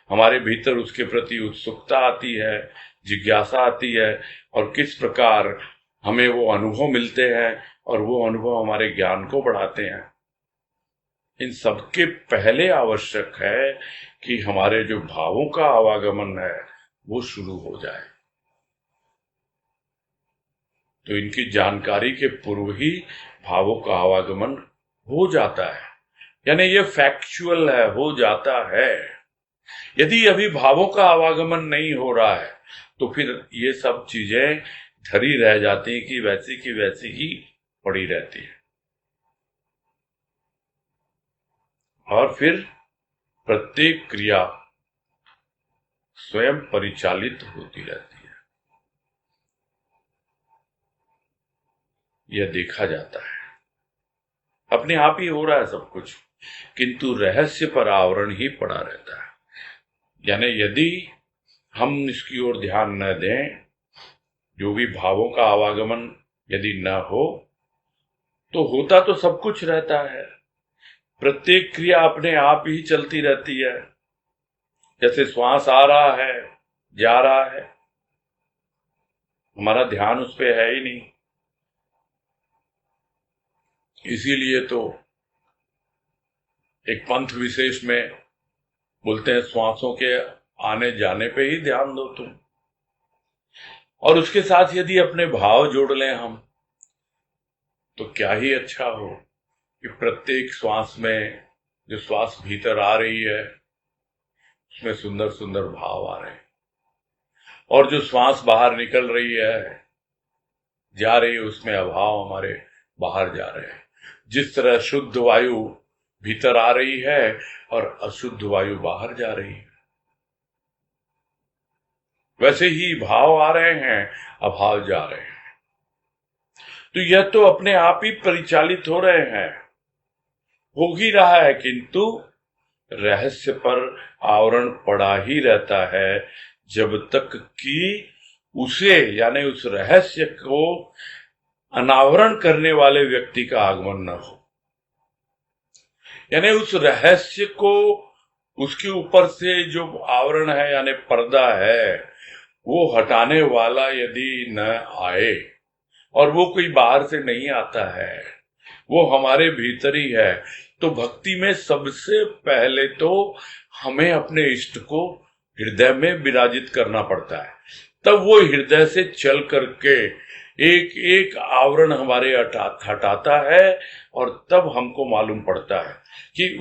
हमारे भीतर उसके प्रति उत्सुकता आती है, जिज्ञासा आती है, और किस प्रकार हमें वो अनुभव मिलते हैं और वो अनुभव हमारे ज्ञान को बढ़ाते हैं। इन सबके पहले आवश्यक है कि हमारे जो भावों का आवागमन है वो शुरू हो जाए। तो इनकी जानकारी के पूर्व ही भावों का आवागमन हो जाता है, यानी ये फैक्चुअल है, हो जाता है। यदि अभी भावों का आवागमन नहीं हो रहा है तो फिर ये सब चीजें धरी रह जाती हैं कि वैसी की वैसी ही पड़ी रहती है, और फिर प्रत्येक क्रिया स्वयं परिचालित होती रहती है। यह देखा जाता है, अपने आप ही हो रहा है सब कुछ, किंतु रहस्य पर आवरण ही पड़ा रहता है। यानी यदि हम इसकी ओर ध्यान न दें, जो भी भावों का आवागमन यदि न हो, तो होता तो सब कुछ रहता है, प्रत्येक क्रिया अपने आप ही चलती रहती है। जैसे श्वास आ रहा है, जा रहा है, हमारा ध्यान उस पे है ही नहीं। इसीलिए तो एक पंथ विशेष में बोलते हैं श्वासों के आने जाने पे ही ध्यान दो तुम, और उसके साथ यदि अपने भाव जोड़ लें हम तो क्या ही अच्छा हो कि प्रत्येक श्वास में जो श्वास भीतर आ रही है, उसमें सुंदर सुंदर भाव आ रहे हैं, और जो श्वास बाहर निकल रही है, जा रही है, उसमें अभाव हमारे बाहर जा रहे हैं। जिस तरह शुद्ध वायु भीतर आ रही है और अशुद्ध वायु बाहर जा रही है, वैसे ही भाव आ रहे हैं, अभाव जा रहे हैं। तो यह तो अपने आप ही परिचालित हो रहे हैं, हो ही रहा है, किंतु रहस्य पर आवरण पड़ा ही रहता है जब तक कि उसे, यानी उस रहस्य को अनावरण करने वाले व्यक्ति का आगमन न हो। यानी उस रहस्य को, उसके ऊपर से जो आवरण है यानी पर्दा है, वो हटाने वाला यदि न आए, और वो कोई बाहर से नहीं आता है, वो हमारे भीतर ही है, तो भक्ति में सबसे पहले तो हमें अपने इष्ट को हृदय में विराजित करना पड़ता है। तब वो हृदय से चल करके एक एक आवरण हमारे हटाता है, और तब हमको मालूम पड़ता है कि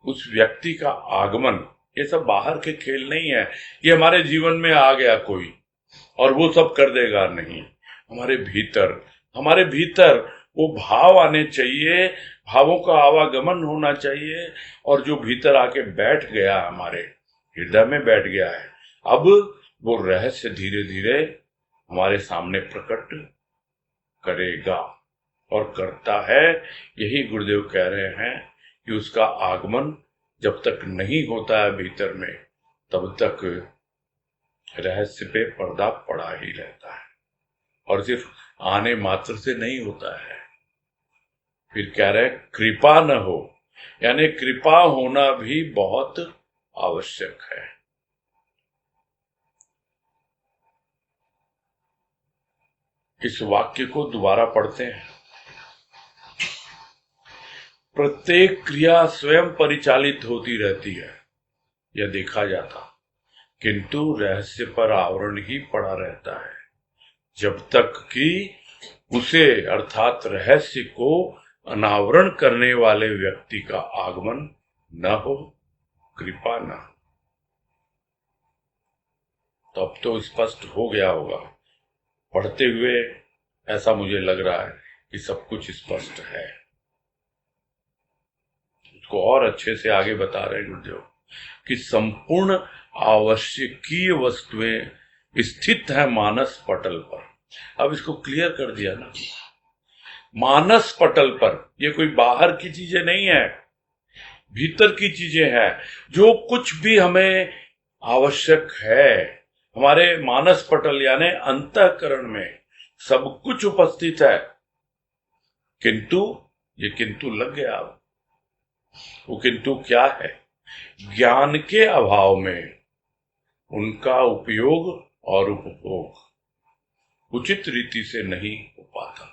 उस व्यक्ति का आगमन, ये सब बाहर के खेल नहीं है, ये हमारे जीवन में आ गया कोई और वो सब कर देगा, नहीं। हमारे भीतर वो भाव आने चाहिए, भावों का आवागमन होना चाहिए, और जो भीतर आके बैठ गया, हमारे हृदय में बैठ गया है, अब वो रहस्य धीरे धीरे हमारे सामने प्रकट करेगा और करता है। यही गुरुदेव कह रहे हैं कि उसका आगमन जब तक नहीं होता है भीतर में, तब तक रहस्य पे पर्दा पड़ा ही रहता है, और सिर्फ आने मात्र से नहीं होता है। फिर कह रहे हैं कृपा न हो, यानी कृपा होना भी बहुत आवश्यक है। इस वाक्य को दोबारा पढ़ते हैं। प्रत्येक क्रिया स्वयं परिचालित होती रहती है, यह देखा जाता, किंतु रहस्य पर आवरण ही पड़ा रहता है जब तक कि उसे, अर्थात रहस्य को अनावरण करने वाले व्यक्ति का आगमन न हो, कृपा न हो। तब तो स्पष्ट हो गया होगा, पढ़ते हुए ऐसा मुझे लग रहा है कि सब कुछ स्पष्ट है। उसको और अच्छे से आगे बता रहे गुरुदेव कि संपूर्ण आवश्यकीय वस्तुएं स्थित है मानस पटल पर। अब इसको क्लियर कर दिया ना, मानस पटल पर, ये कोई बाहर की चीजें नहीं है, भीतर की चीजें हैं। जो कुछ भी हमें आवश्यक है, हमारे मानस पटल यानी अंतःकरण में सब कुछ उपस्थित है, किंतु ये किंतु लग गया। अब वो किंतु क्या है? ज्ञान के अभाव में उनका उपयोग और उपभोग उचित रीति से नहीं हो पाता।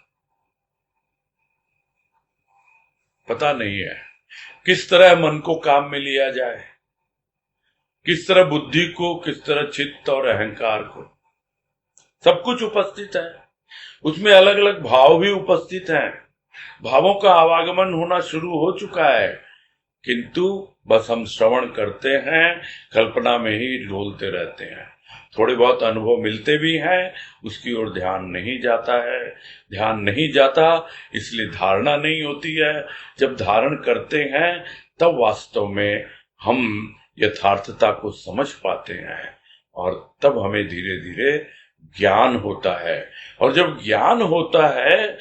पता नहीं है किस तरह मन को काम में लिया जाए, किस तरह बुद्धि को, किस तरह चित्त और अहंकार को। सब कुछ उपस्थित है, उसमें अलग अलग भाव भी उपस्थित हैं, भावों का आवागमन होना शुरू हो चुका है, किंतु बस हम श्रवण करते हैं, कल्पना में ही डोलते रहते हैं। थोड़े बहुत अनुभव मिलते भी हैं, उसकी ओर ध्यान नहीं जाता है। ध्यान नहीं जाता इसलिए धारणा नहीं होती है। जब धारण करते हैं तब वास्तव में हम यथार्थता को समझ पाते हैं, और तब हमें धीरे धीरे ज्ञान होता है। और जब ज्ञान होता है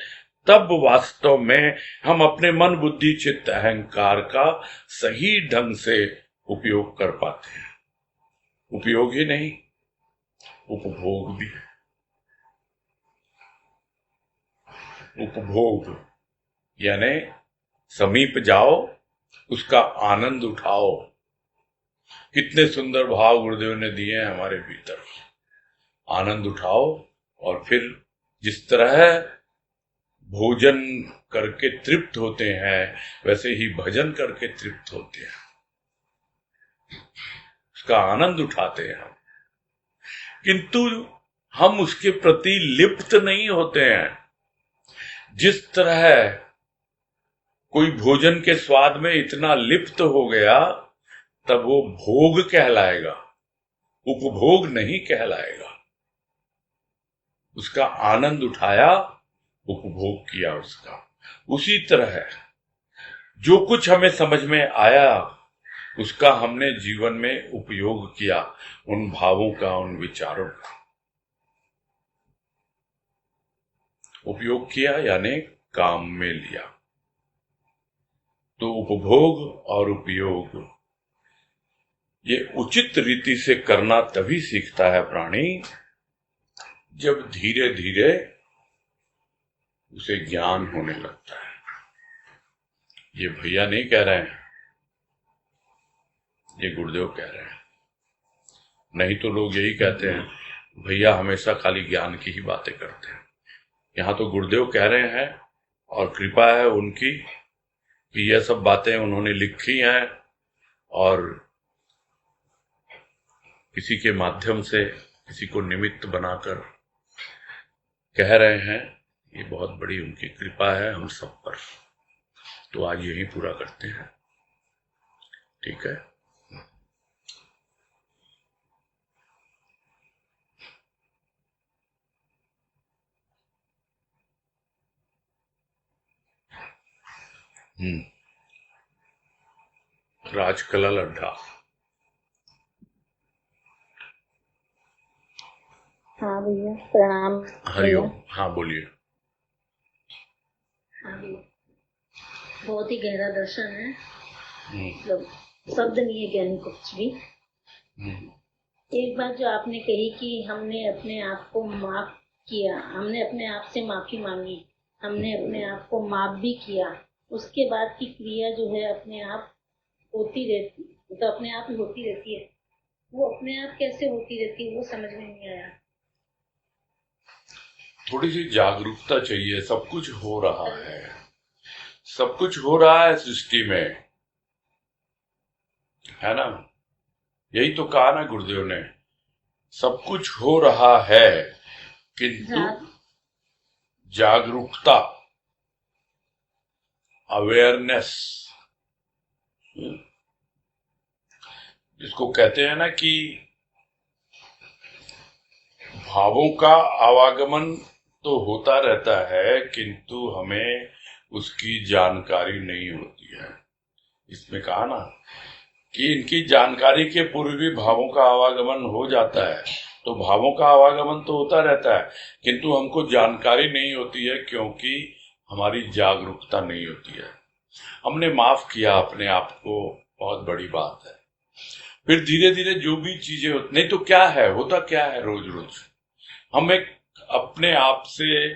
तब वास्तव में हम अपने मन, बुद्धि, चित्त, अहंकार का सही ढंग से उपयोग कर पाते हैं। उपयोग ही नहीं, उपभोग भी। उपभोग यानी समीप जाओ, उसका आनंद उठाओ। कितने सुंदर भाव गुरुदेव ने दिए हैं हमारे भीतर। आनंद उठाओ, और फिर जिस तरह भोजन करके तृप्त होते हैं, वैसे ही भजन करके तृप्त होते हैं, उसका आनंद उठाते हैं हम। किंतु हम उसके प्रति लिप्त नहीं होते हैं। जिस तरह कोई भोजन के स्वाद में इतना लिप्त हो गया, तब वो भोग कहलाएगा, उपभोग नहीं कहलाएगा। उसका आनंद उठाया, उपभोग किया उसका। उसी तरह है, जो कुछ हमें समझ में आया उसका हमने जीवन में उपयोग किया, उन भावों का, उन विचारों का उपयोग किया, यानी काम में लिया। तो उपभोग और उपयोग ये उचित रीति से करना तभी सीखता है प्राणी जब धीरे धीरे उसे ज्ञान होने लगता है। ये भैया नहीं कह रहे हैं, ये गुरुदेव कह रहे हैं। नहीं तो लोग यही कहते हैं, भैया हमेशा खाली ज्ञान की ही बातें करते हैं। यहाँ तो गुरुदेव कह रहे हैं और कृपा है उनकी कि यह सब बातें उन्होंने लिखी हैं और किसी के माध्यम से किसी को निमित्त बनाकर कह रहे हैं। ये बहुत बड़ी उनकी कृपा है हम सब पर। तो आज यही पूरा करते हैं, ठीक है। राजकला लड्ढा। हाँ भैया प्रणाम। हरिओम। हाँ बोलिए। हाँ भैया, बहुत ही गहरा दर्शन है, मतलब शब्द नहीं है ज्ञानी कुछ भी। एक बात जो आपने कही कि हमने अपने आप को माफ किया, हमने अपने आप से माफी मांगी, हमने अपने आप को माफ भी किया, उसके बाद की क्रिया जो है अपने आप होती रहती, तो अपने आप ही होती रहती है। वो अपने आप कैसे होती रहती है वो समझ में नहीं आया। थोड़ी सी जागरूकता चाहिए। सब कुछ हो रहा है, सब कुछ हो रहा है सृष्टि में, है ना। यही तो कहा ना गुरुदेव ने, सब कुछ हो रहा है किंतु जागरूकता, अवेयरनेस, जिसको कहते हैं ना कि भावों का आवागमन तो होता रहता है किंतु हमें उसकी जानकारी नहीं होती है। इसमें कहा ना कि इनकी जानकारी के पूर्व भी भावों का आवागमन हो जाता है। तो भावों का आवागमन तो होता रहता है किंतु हमको जानकारी नहीं होती है, क्योंकि हमारी जागरूकता नहीं होती है। हमने माफ किया अपने आप को, बहुत बड़ी बात है। फिर धीरे धीरे जो भी चीजें होती, नहीं तो क्या है, होता क्या है, रोज रोज हम एक अपने आप से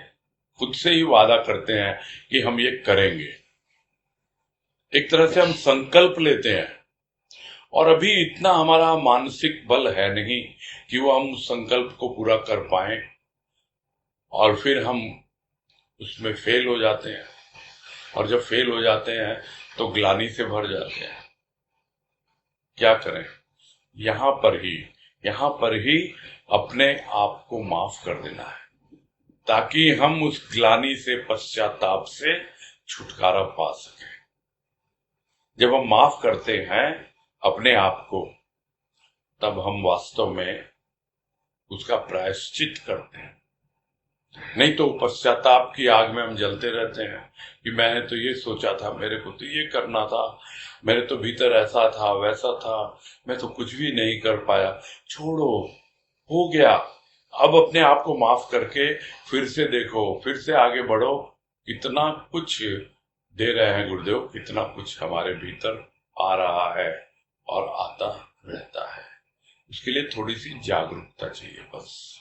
खुद से ही वादा करते हैं कि हम ये करेंगे। एक तरह से हम संकल्प लेते हैं और अभी इतना हमारा मानसिक बल है नहीं कि वो हम उस संकल्प को पूरा कर पाए, और फिर हम उसमें फेल हो जाते हैं। और जब फेल हो जाते हैं तो ग्लानि से भर जाते हैं। क्या करें, यहाँ पर ही अपने आप को माफ कर देना है, ताकि हम उस ग्लानि से, पश्चाताप से छुटकारा पा सकें। जब हम माफ करते हैं अपने आप को, तब हम वास्तव में उसका प्रायश्चित करते हैं। नहीं तो पश्चाताप की आग में हम जलते रहते हैं कि मैंने तो ये सोचा था, मेरे को तो ये करना था, मेरे तो भीतर ऐसा था, वैसा था, मैं तो कुछ भी नहीं कर पाया। छोड़ो, हो गया। अब अपने आप को माफ करके फिर से देखो, फिर से आगे बढ़ो। कितना कुछ दे रहे हैं गुरुदेव, कितना कुछ हमारे भीतर आ रहा है और आता रहता है। उसके लिए थोड़ी सी जागरूकता चाहिए बस।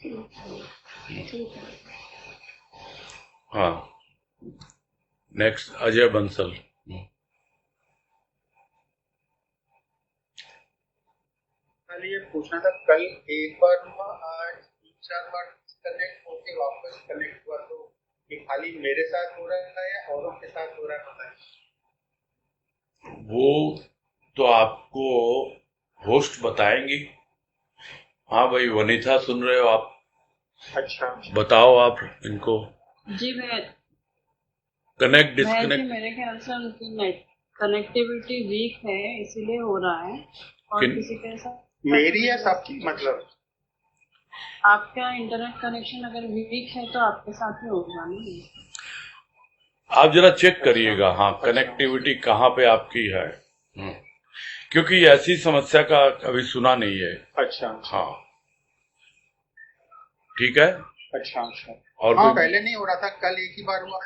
ठीक है। हाँ, नेक्स्ट अजय बंसल। ये पूछना था, कल एक बार हुआ, आज 3-4 बार कनेक्ट होके वापस कनेक्ट हुआ, तो ये खाली मेरे साथ हो रहा है या औरों के साथ हो रहा है पता नहीं। वो तो आपको होस्ट बताएंगी। हाँ भाई वनीता, सुन रहे हो आप? अच्छा, बताओ आप इनको। जी मैं कनेक्ट जी डिस्कनेक्ट मेरे ख्याल से उनकी कनेक्टिविटी वीक है इसीलिए हो रहा है। और किन किसी के साथ मेरी या सबकी मतलब? आपका इंटरनेट कनेक्शन अगर वीक है तो आपके साथ ही होगा ना। आप जरा चेक अच्छा करिएगा, हाँ अच्छा कनेक्टिविटी कहाँ पे आपकी है। क्योंकि ऐसी समस्या का कभी सुना नहीं है। अच्छा हाँ ठीक है। अच्छा अच्छा। और हाँ कोई पहले नहीं हो रहा था, कल एक ही बार हुआ।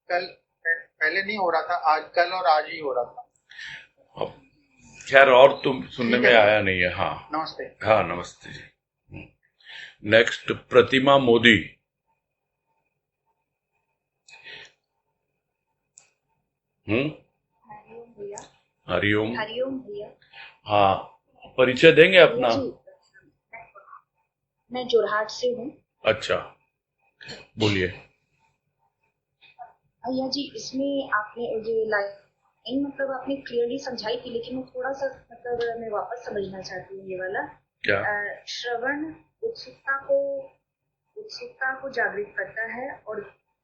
कल पहले नहीं हो रहा था, आज कल और आज ही हो रहा था। अब खैर और तुम सुनने ठीक में है, आया नहीं है। हाँ नमस्ते। हाँ नमस्ते जी। नेक्स्ट प्रतिमा मोदी। हरिओम भैया। हरिओम। हरिओम भैया। हाँ परिचय देंगे भैया अपना। जी, मैं जोरहाट से हूँ। अच्छा बोलिए। भैया जी, इसमें आपने जो लाइन मतलब आपने क्लियरली समझाई थी, लेकिन मैं थोड़ा सा मतलब मैं वापस समझना चाहती हूँ ये वाला। क्या? श्रवण उत्सुकता को जागृत करता है और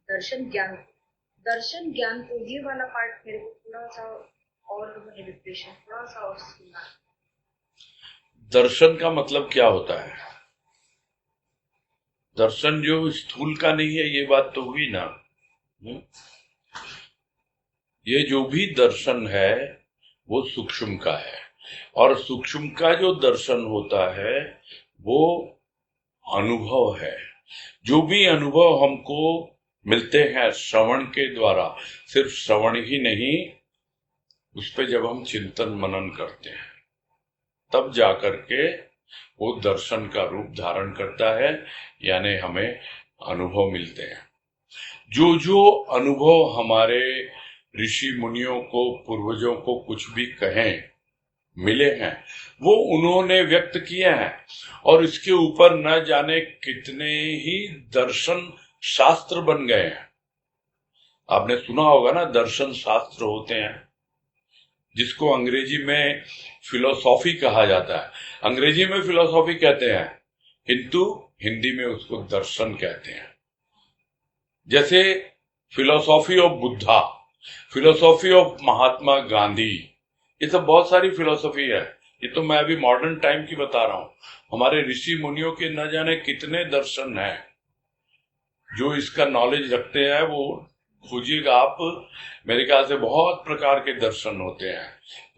दर्शन ज्ञान को, ये वाला पार्ट मेरे को थोड़ा सा और रिपीटेशन थोड़ा सा और सुनना। दर्शन का मतलब क्या होता है? दर्शन जो स्थूल का नहीं है, ये बात तो हुई ना। हम्म? ये जो भी दर्शन है वो सूक्ष्म का है, और सूक्ष्म का जो दर्शन होता है वो अनुभव है। जो भी अनुभव हमको मिलते हैं श्रवण के द्वारा, सिर्फ श्रवण ही नहीं, उस पे जब हम चिंतन मनन करते हैं तब जाकर के वो दर्शन का रूप धारण करता है, यानी हमें अनुभव मिलते हैं। जो जो अनुभव हमारे ऋषि मुनियों को, पूर्वजों को कुछ भी कहें मिले हैं, वो उन्होंने व्यक्त किए हैं, और इसके ऊपर न जाने कितने ही दर्शन शास्त्र बन गए हैं। आपने सुना होगा ना, दर्शन शास्त्र होते हैं, जिसको अंग्रेजी में फिलोसॉफी कहा जाता है। अंग्रेजी में फिलोसॉफी कहते हैं, किंतु हिंदी में उसको दर्शन कहते हैं। जैसे philosophy of Buddha, philosophy of Mahatma Gandhi, ये सब बहुत सारी फिलोसॉफी है। ये तो मैं अभी मॉडर्न टाइम की बता रहा हूं। हमारे ऋषि मुनियों के न जाने कितने दर्शन हैं। जो इसका नॉलेज रखते हैं वो खोजिएगा आप, मेरे ख्याल से बहुत प्रकार के दर्शन होते हैं।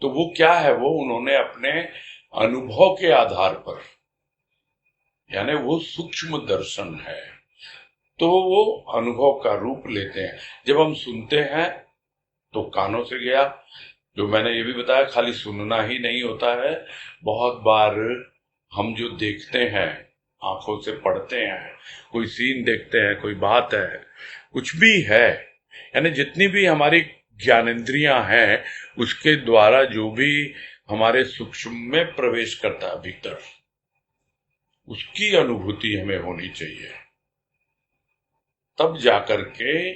तो वो क्या है, वो उन्होंने अपने अनुभव के आधार पर, यानी वो सूक्ष्म दर्शन है, तो वो अनुभव का रूप लेते हैं। जब हम सुनते हैं तो कानों से गया, जो मैंने ये भी बताया, खाली सुनना ही नहीं होता है। बहुत बार हम जो देखते हैं, आंखों से पढ़ते हैं, कोई सीन देखते हैं, कोई बात है, कुछ भी है, यानी जितनी भी हमारी ज्ञानेंद्रियां हैं, उसके द्वारा जो भी हमारे सूक्ष्म में प्रवेश करता है भीतर, उसकी अनुभूति हमें होनी चाहिए। तब जाकर के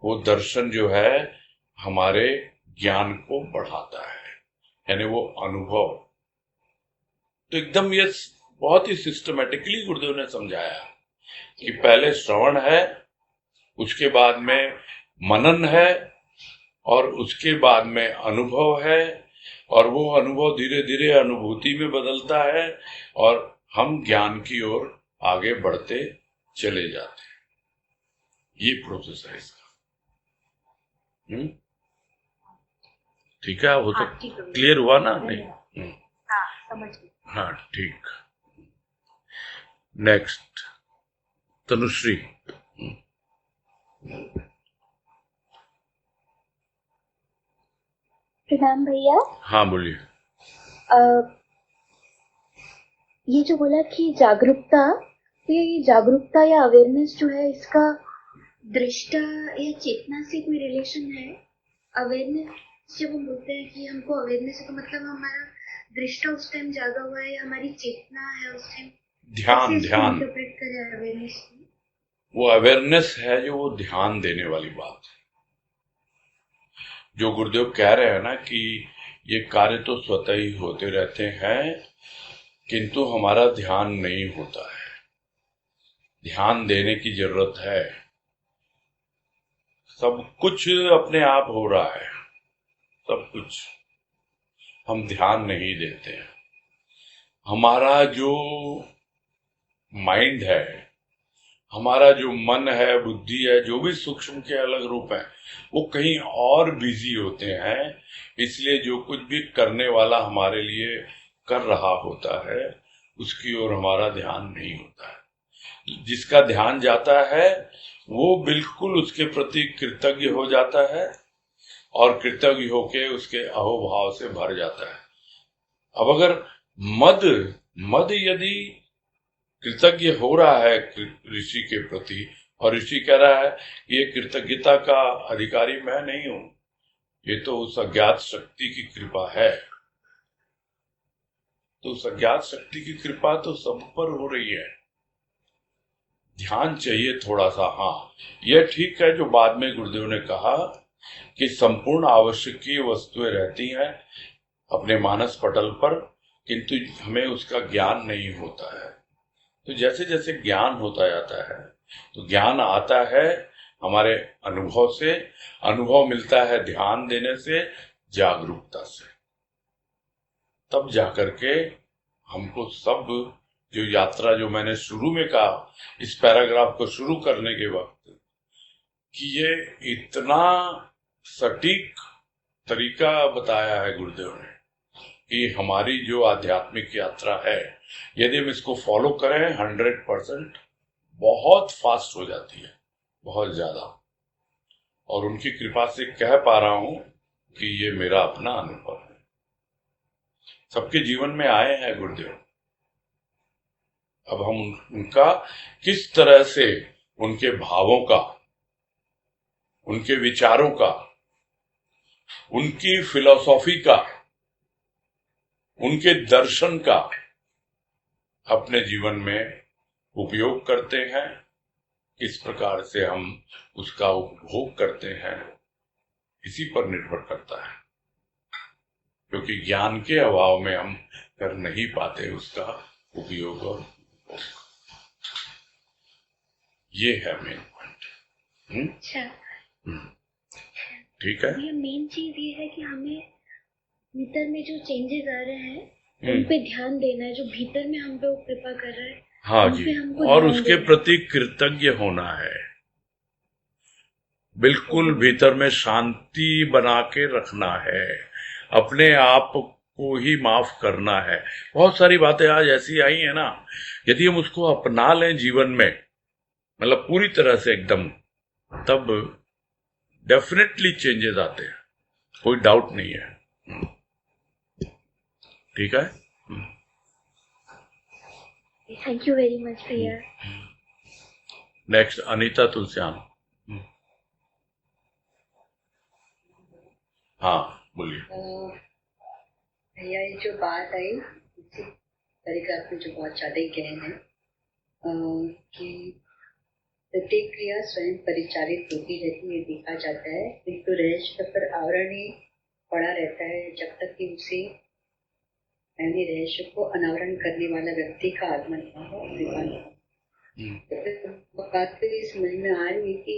वो दर्शन जो है हमारे ज्ञान को बढ़ाता है, यानी वो अनुभव। तो एकदम ये बहुत ही सिस्टमेटिकली गुरुदेव ने समझाया कि पहले श्रवण है, उसके बाद में मनन है, और उसके बाद में अनुभव है, और वो अनुभव धीरे धीरे अनुभूति में बदलता है, और हम ज्ञान की ओर आगे बढ़ते चले जाते हैं। ये प्रोसेस है इसका। ठीक है, वो तो क्लियर हुआ ना? नहीं? हाँ समझ गई। हाँ ठीक। नेक्स्ट तनुश्री। प्रणाम भैया। हाँ बोलिए। ये जो बोला कि जागरूकता, तो ये जागरूकता या अवेयरनेस जो है, इसका दृष्टा या चेतना से कोई रिलेशन है? अवेयरनेस जब हम बोलते हैं कि हमको अवेयरनेस है, तो मतलब हमारा दृष्टा उस टाइम जागा हुआ है या हमारी चेतना है उस टाइम? ध्यान इंटरप्रेट करें अवेयरनेस? वो अवेयरनेस है जो वो ध्यान देने वाली बात है। जो गुरुदेव कह रहे हैं ना कि ये कार्य तो स्वतः ही होते रहते हैं, किंतु हमारा ध्यान नहीं होता है। ध्यान देने की जरूरत है। सब कुछ अपने आप हो रहा है, सब कुछ। हम ध्यान नहीं देते हैं। हमारा जो माइंड है, हमारा जो मन है, बुद्धि है, जो भी सूक्ष्म के अलग रूप हैं, वो कहीं और बिजी होते हैं। इसलिए जो कुछ भी करने वाला हमारे लिए कर रहा होता है, उसकी ओर हमारा ध्यान नहीं होता है। जिसका ध्यान जाता है वो बिल्कुल उसके प्रति कृतज्ञ हो जाता है और कृतज्ञ होके उसके अहोभाव से भर जाता है। अब अगर मद यदि कृतज्ञ हो रहा है ऋषि के प्रति, और ऋषि कह रहा है कि ये कृतज्ञता का अधिकारी मैं नहीं हूं, ये तो उस अज्ञात शक्ति की कृपा है, तो उस अज्ञात शक्ति की कृपा तो सब पर हो रही है। ध्यान चाहिए थोड़ा सा। हाँ, यह ठीक है जो बाद में गुरुदेव ने कहा कि संपूर्ण आवश्यकीय वस्तुएं रहती हैं अपने मानस पटल पर, किंतु हमें उसका ज्ञान नहीं होता है। तो जैसे जैसे ज्ञान होता जाता है, तो ज्ञान आता है हमारे अनुभव से, अनुभव मिलता है ध्यान देने से, जागरूकता से, तब जाकर के हमको सब जो यात्रा, जो मैंने शुरू में कहा इस पैराग्राफ को शुरू करने के वक्त, कि ये इतना सटीक तरीका बताया है गुरुदेव ने कि हमारी जो आध्यात्मिक यात्रा है, यदि हम इसको फॉलो करें 100% बहुत फास्ट हो जाती है, बहुत ज्यादा। और उनकी कृपा से कह पा रहा हूं कि ये मेरा अपना अनुभव है। सबके जीवन में आए हैं गुरुदेव, अब हम उनका किस तरह से, उनके भावों का, उनके विचारों का, उनकी फिलॉसफी का, उनके दर्शन का अपने जीवन में उपयोग करते हैं, किस प्रकार से हम उसका उपभोग करते हैं, इसी पर निर्भर करता है। क्योंकि ज्ञान के अभाव में हम कर नहीं पाते उसका उपयोग और उपभोग। ये है मेन पॉइंट। अच्छा, ठीक है। ये मेन चीज ये है कि हमें भीतर में जो चेंजेस आ रहे हैं उन पे ध्यान देना है, जो भीतर में हम पे वो कृपा कर रहा है। हाँ जी, और उसके प्रति कृतज्ञ होना है। बिल्कुल भीतर में शांति बना के रखना है, अपने आप को ही माफ करना है। बहुत सारी बातें आज ऐसी आई है ना, यदि हम उसको अपना लें जीवन में, मतलब पूरी तरह से एकदम, तब डेफिनेटली चेंजेस आते हैं, कोई डाउट नहीं है। ठीक है। थैंक यू वेरी मच भैया। नेक्स्ट अनीता तुलसियान। हाँ बोलिए। भैया ये जो बात आई इसी पैराग्राफ में जो बहुत ज्यादा ही गहन है कि प्रत्येक क्रिया स्वयं परिचालित होती रहती है, देखा जाता है, किंतु रहस्य पर आवरण ही पड़ा रहता है जब तक कि उसे यानी रहस्य को अनावरण करने वाला व्यक्ति का आगमन न हो, बात तो ये समझ में आ रही है कि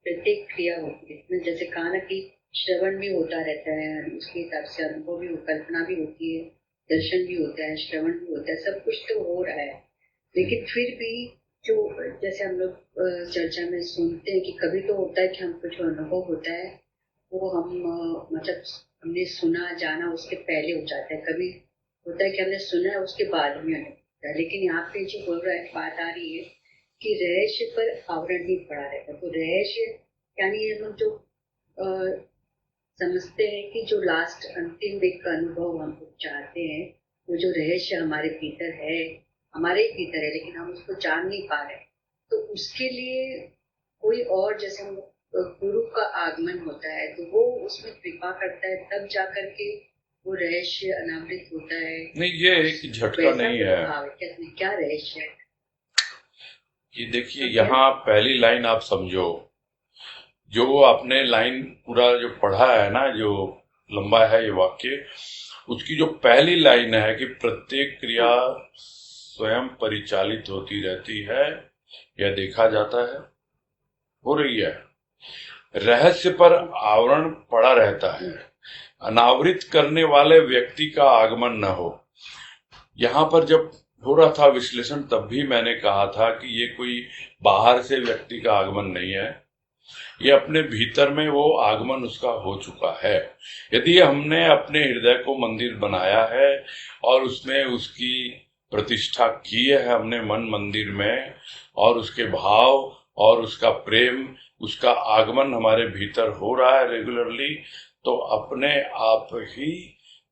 प्रत्येक क्रिया होती है इसमें, जैसे कहा ना कि श्रवण भी होता रहता है, उसके हिसाब से अनुभव भी, कल्पना भी होती है, दर्शन भी होता है, श्रवण भी होता है, सब कुछ तो हो रहा है। लेकिन फिर भी जो जैसे हम लोग चर्चा में सुनते हैं कि कभी तो होता है कि हमको जो अनुभव होता है वो हम मतलब हमने सुना जाना उसके पहले हो जाता है, कभी होता है कि हमने सुना है उसके बाद में अनुभव होता है। लेकिन यहाँ पे जो बोल रहा है, बात आ रही है कि रहस्य पर आवरण ही पड़ा रहता है। तो रहस्य यानी हम जो समझते हैं कि जो लास्ट अंतिम एक अनुभव हम चाहते हैं, वो जो रहस्य हमारे भीतर है, हमारे ही भीतर है, लेकिन हम उसको जान नहीं पा रहे। तो उसके लिए कोई और, जैसे हम गुरु का आगमन होता है तो वो उसमें कृपा करता है, तब जाकर के वो रहस्य अनावृत होता है। नहीं, ये एक झटका नहीं है। क्या रहस्य है ये देखिए, यहाँ पहली लाइन आप समझो, जो आपने लाइन पूरा जो पढ़ा है ना, जो लंबा है ये वाक्य, उसकी जो पहली लाइन है कि प्रत्येक क्रिया स्वयं परिचालित होती रहती है, यह देखा जाता है, हो रही है। रहस्य पर आवरण पड़ा रहता है, अनावृत करने वाले व्यक्ति का आगमन न हो। यहाँ पर जब हो रहा था विश्लेषण तब भी मैंने कहा था कि ये कोई बाहर से व्यक्ति का आगमन नहीं है, ये अपने भीतर में वो आगमन उसका हो चुका है। यदि हमने अपने हृदय को मंदिर बनाया है और उसमें उसकी प्रतिष्ठा की है हमने मन मंदिर में, और उसके भाव और उसका प्रेम, उसका आगमन हमारे भीतर हो रहा है रेगुलरली, तो अपने आप ही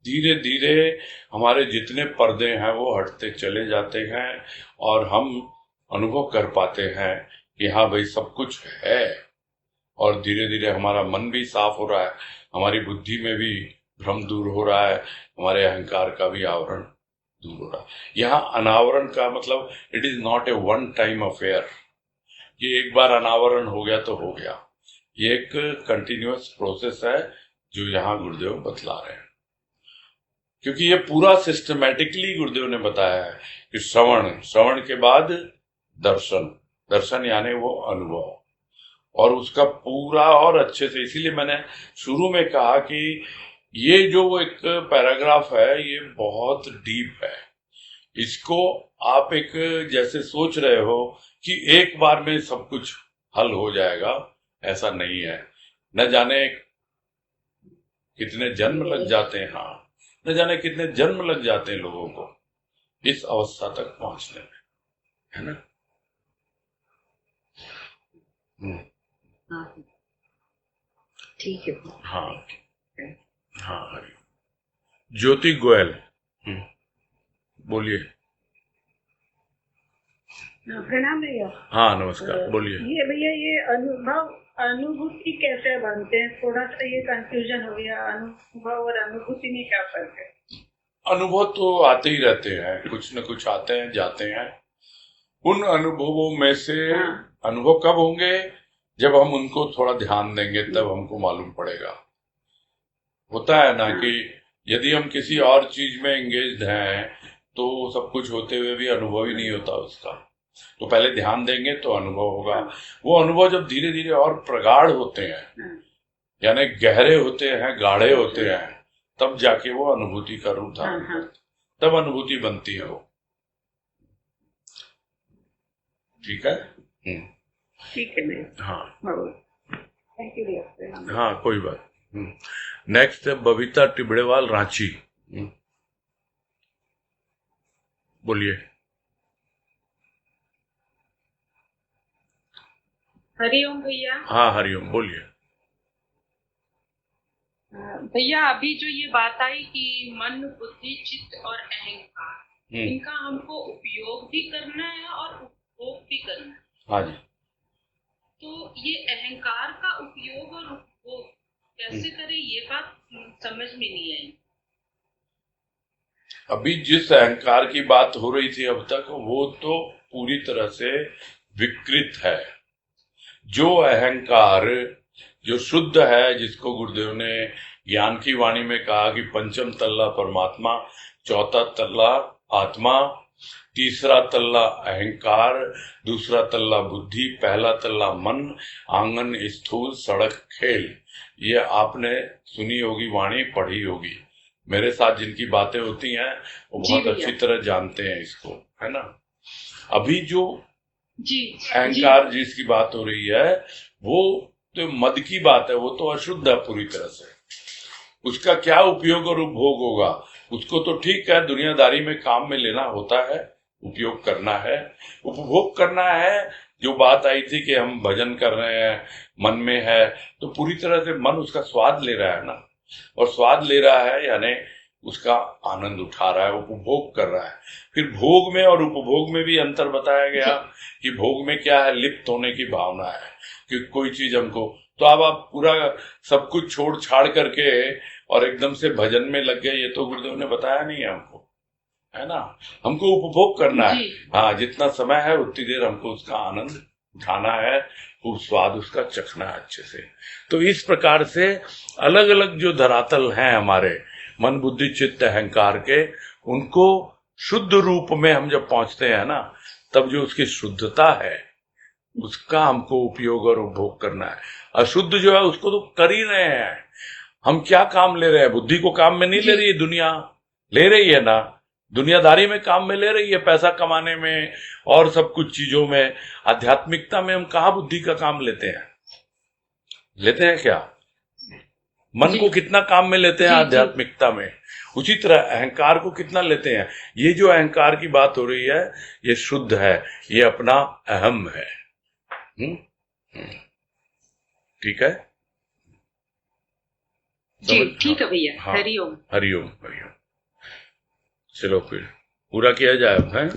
धीरे धीरे हमारे जितने पर्दे हैं वो हटते चले जाते हैं और हम अनुभव कर पाते हैं कि हाँ भाई सब कुछ है। और धीरे धीरे हमारा मन भी साफ हो रहा है, हमारी बुद्धि में भी भ्रम दूर हो रहा है, हमारे अहंकार का भी आवरण दूर हो रहा है। यहाँ अनावरण का मतलब it is not a one time affair कि एक बार अनावरण हो गया तो हो गया। ये एक कंटिन्यूअस प्रोसेस है जो यहाँ गुरुदेव बतला रहे हैं, क्योंकि ये पूरा सिस्टमैटिकली गुरुदेव ने बताया है कि श्रवण के बाद दर्शन यानी वो अनुभव, और उसका पूरा और अच्छे से। इसीलिए मैंने शुरू में कहा कि ये जो एक पैराग्राफ है ये बहुत डीप है। इसको आप एक जैसे सोच रहे हो कि एक बार में सब कुछ हल हो जाएगा, ऐसा नहीं है। न जाने कितने जन्म लग जाते हैं, हाँ, न जाने कितने जन्म लग जाते हैं लोगों को इस अवस्था तक पहुंचने में, है ना। ठीक है। हाँ हाँ, हरि। ज्योति गोयल, बोलिए। प्रणाम भैया। हाँ नमस्कार, बोलिए। ये भैया ये अनुभूति कैसे बनते हैं, थोड़ा सा ये कंफ्यूजन हो गया। अनुभव और अनुभूति में क्या फर्क है? अनुभव तो आते ही रहते हैं, कुछ न कुछ आते हैं जाते हैं। उन अनुभवों में से अनुभव कब होंगे, जब हम उनको थोड़ा ध्यान देंगे तब हमको मालूम पड़ेगा। होता है ना कि यदि हम किसी और चीज में एंगेज्ड हैं तो सब कुछ होते हुए भी अनुभव ही नहीं होता उसका, तो पहले ध्यान देंगे तो अनुभव होगा। वो अनुभव जब धीरे धीरे और प्रगाढ़ होते हैं, यानी गहरे होते हैं, गाढ़े होते हैं, तब जाके वो अनुभूति का रूप धारण करते, तब अनुभूति बनती है वो। ठीक है। ठीक है भैया। हाँ थैंक यू भैया। हाँ, कोई बात। नेक्स्ट है बबीता टिबड़ेवाल, रांची। बोलिए। हरिओम भैया। हाँ हरिओम, बोलिए। भैया अभी जो ये बात आई कि मन, बुद्धि, चित्त और अहंकार, इनका हमको उपयोग भी करना है और उपभोग भी करना है। हाँ जी। तो ये अहंकार का उपयोग और उपभोग कैसे करें, ये बात समझ में नहीं आई। अभी जिस अहंकार की बात हो रही थी अब तक, वो तो पूरी तरह से विकृत है। जो अहंकार जो शुद्ध है, जिसको गुरुदेव ने ज्ञान की वाणी में कहा कि पंचम तल्ला परमात्मा, चौथा तल्ला आत्मा, तीसरा तल्ला अहंकार, दूसरा तल्ला बुद्धि, पहला तल्ला मन, आंगन स्थूल, सड़क खेल। ये आपने सुनी होगी वाणी, पढ़ी होगी। मेरे साथ जिनकी बातें होती हैं वो बहुत अच्छी तरह जानते हैं इसको, है ना। अभी जो अहंकार जिसकी बात हो रही है वो तो मद की बात है, वो तो अशुद्ध है पूरी तरह से। उसका क्या उपयोग और उपभोग होगा, उसको तो ठीक है दुनियादारी में काम में लेना होता है, उपयोग करना है। उपभोग करना है, जो बात आई थी कि हम भजन कर रहे हैं, मन में है, तो पूरी तरह से मन उसका स्वाद ले रहा है ना, और स्वाद ले रहा है यानी उसका आनंद उठा रहा है, उपभोग कर रहा है। फिर भोग में और उपभोग में भी अंतर बताया गया कि भोग में क्या है, लिप्त होने की भावना है कि कोई चीज हमको, तो अब आप पूरा सब कुछ छोड़ छाड़ करके और एकदम से भजन में लग गए, ये तो गुरुदेव ने बताया नहीं है हमको, है ना। हमको उपभोग करना है। हाँ, जितना समय है उतनी देर हमको उसका आनंद उठाना है, खूब स्वाद उसका चखना है अच्छे से। तो इस प्रकार से अलग अलग जो धरातल हैं हमारे मन, बुद्धि, चित्त, अहंकार के, उनको शुद्ध रूप में हम जब पहुंचते हैं ना, तब जो उसकी शुद्धता है उसका हमको उपयोग और उपभोग करना है। अशुद्ध जो है उसको तो कर ही रहे हैं। हम क्या काम ले रहे हैं? बुद्धि को काम में नहीं ले रही है दुनिया, ले रही है ना, दुनियादारी में काम में ले रही है, पैसा कमाने में और सब कुछ चीजों में। आध्यात्मिकता में हम कहाँ बुद्धि का काम लेते हैं? लेते हैं क्या? मन को कितना काम में लेते हैं आध्यात्मिकता में, उसी तरह अहंकार को कितना लेते हैं। ये जो अहंकार की बात हो रही है ये शुद्ध है, ये अपना अहम है। ठीक है, जी ठीक है भैया। हाँ, हरिओम। हरिओम हरिओम। चलो फिर पूरा किया जाए। है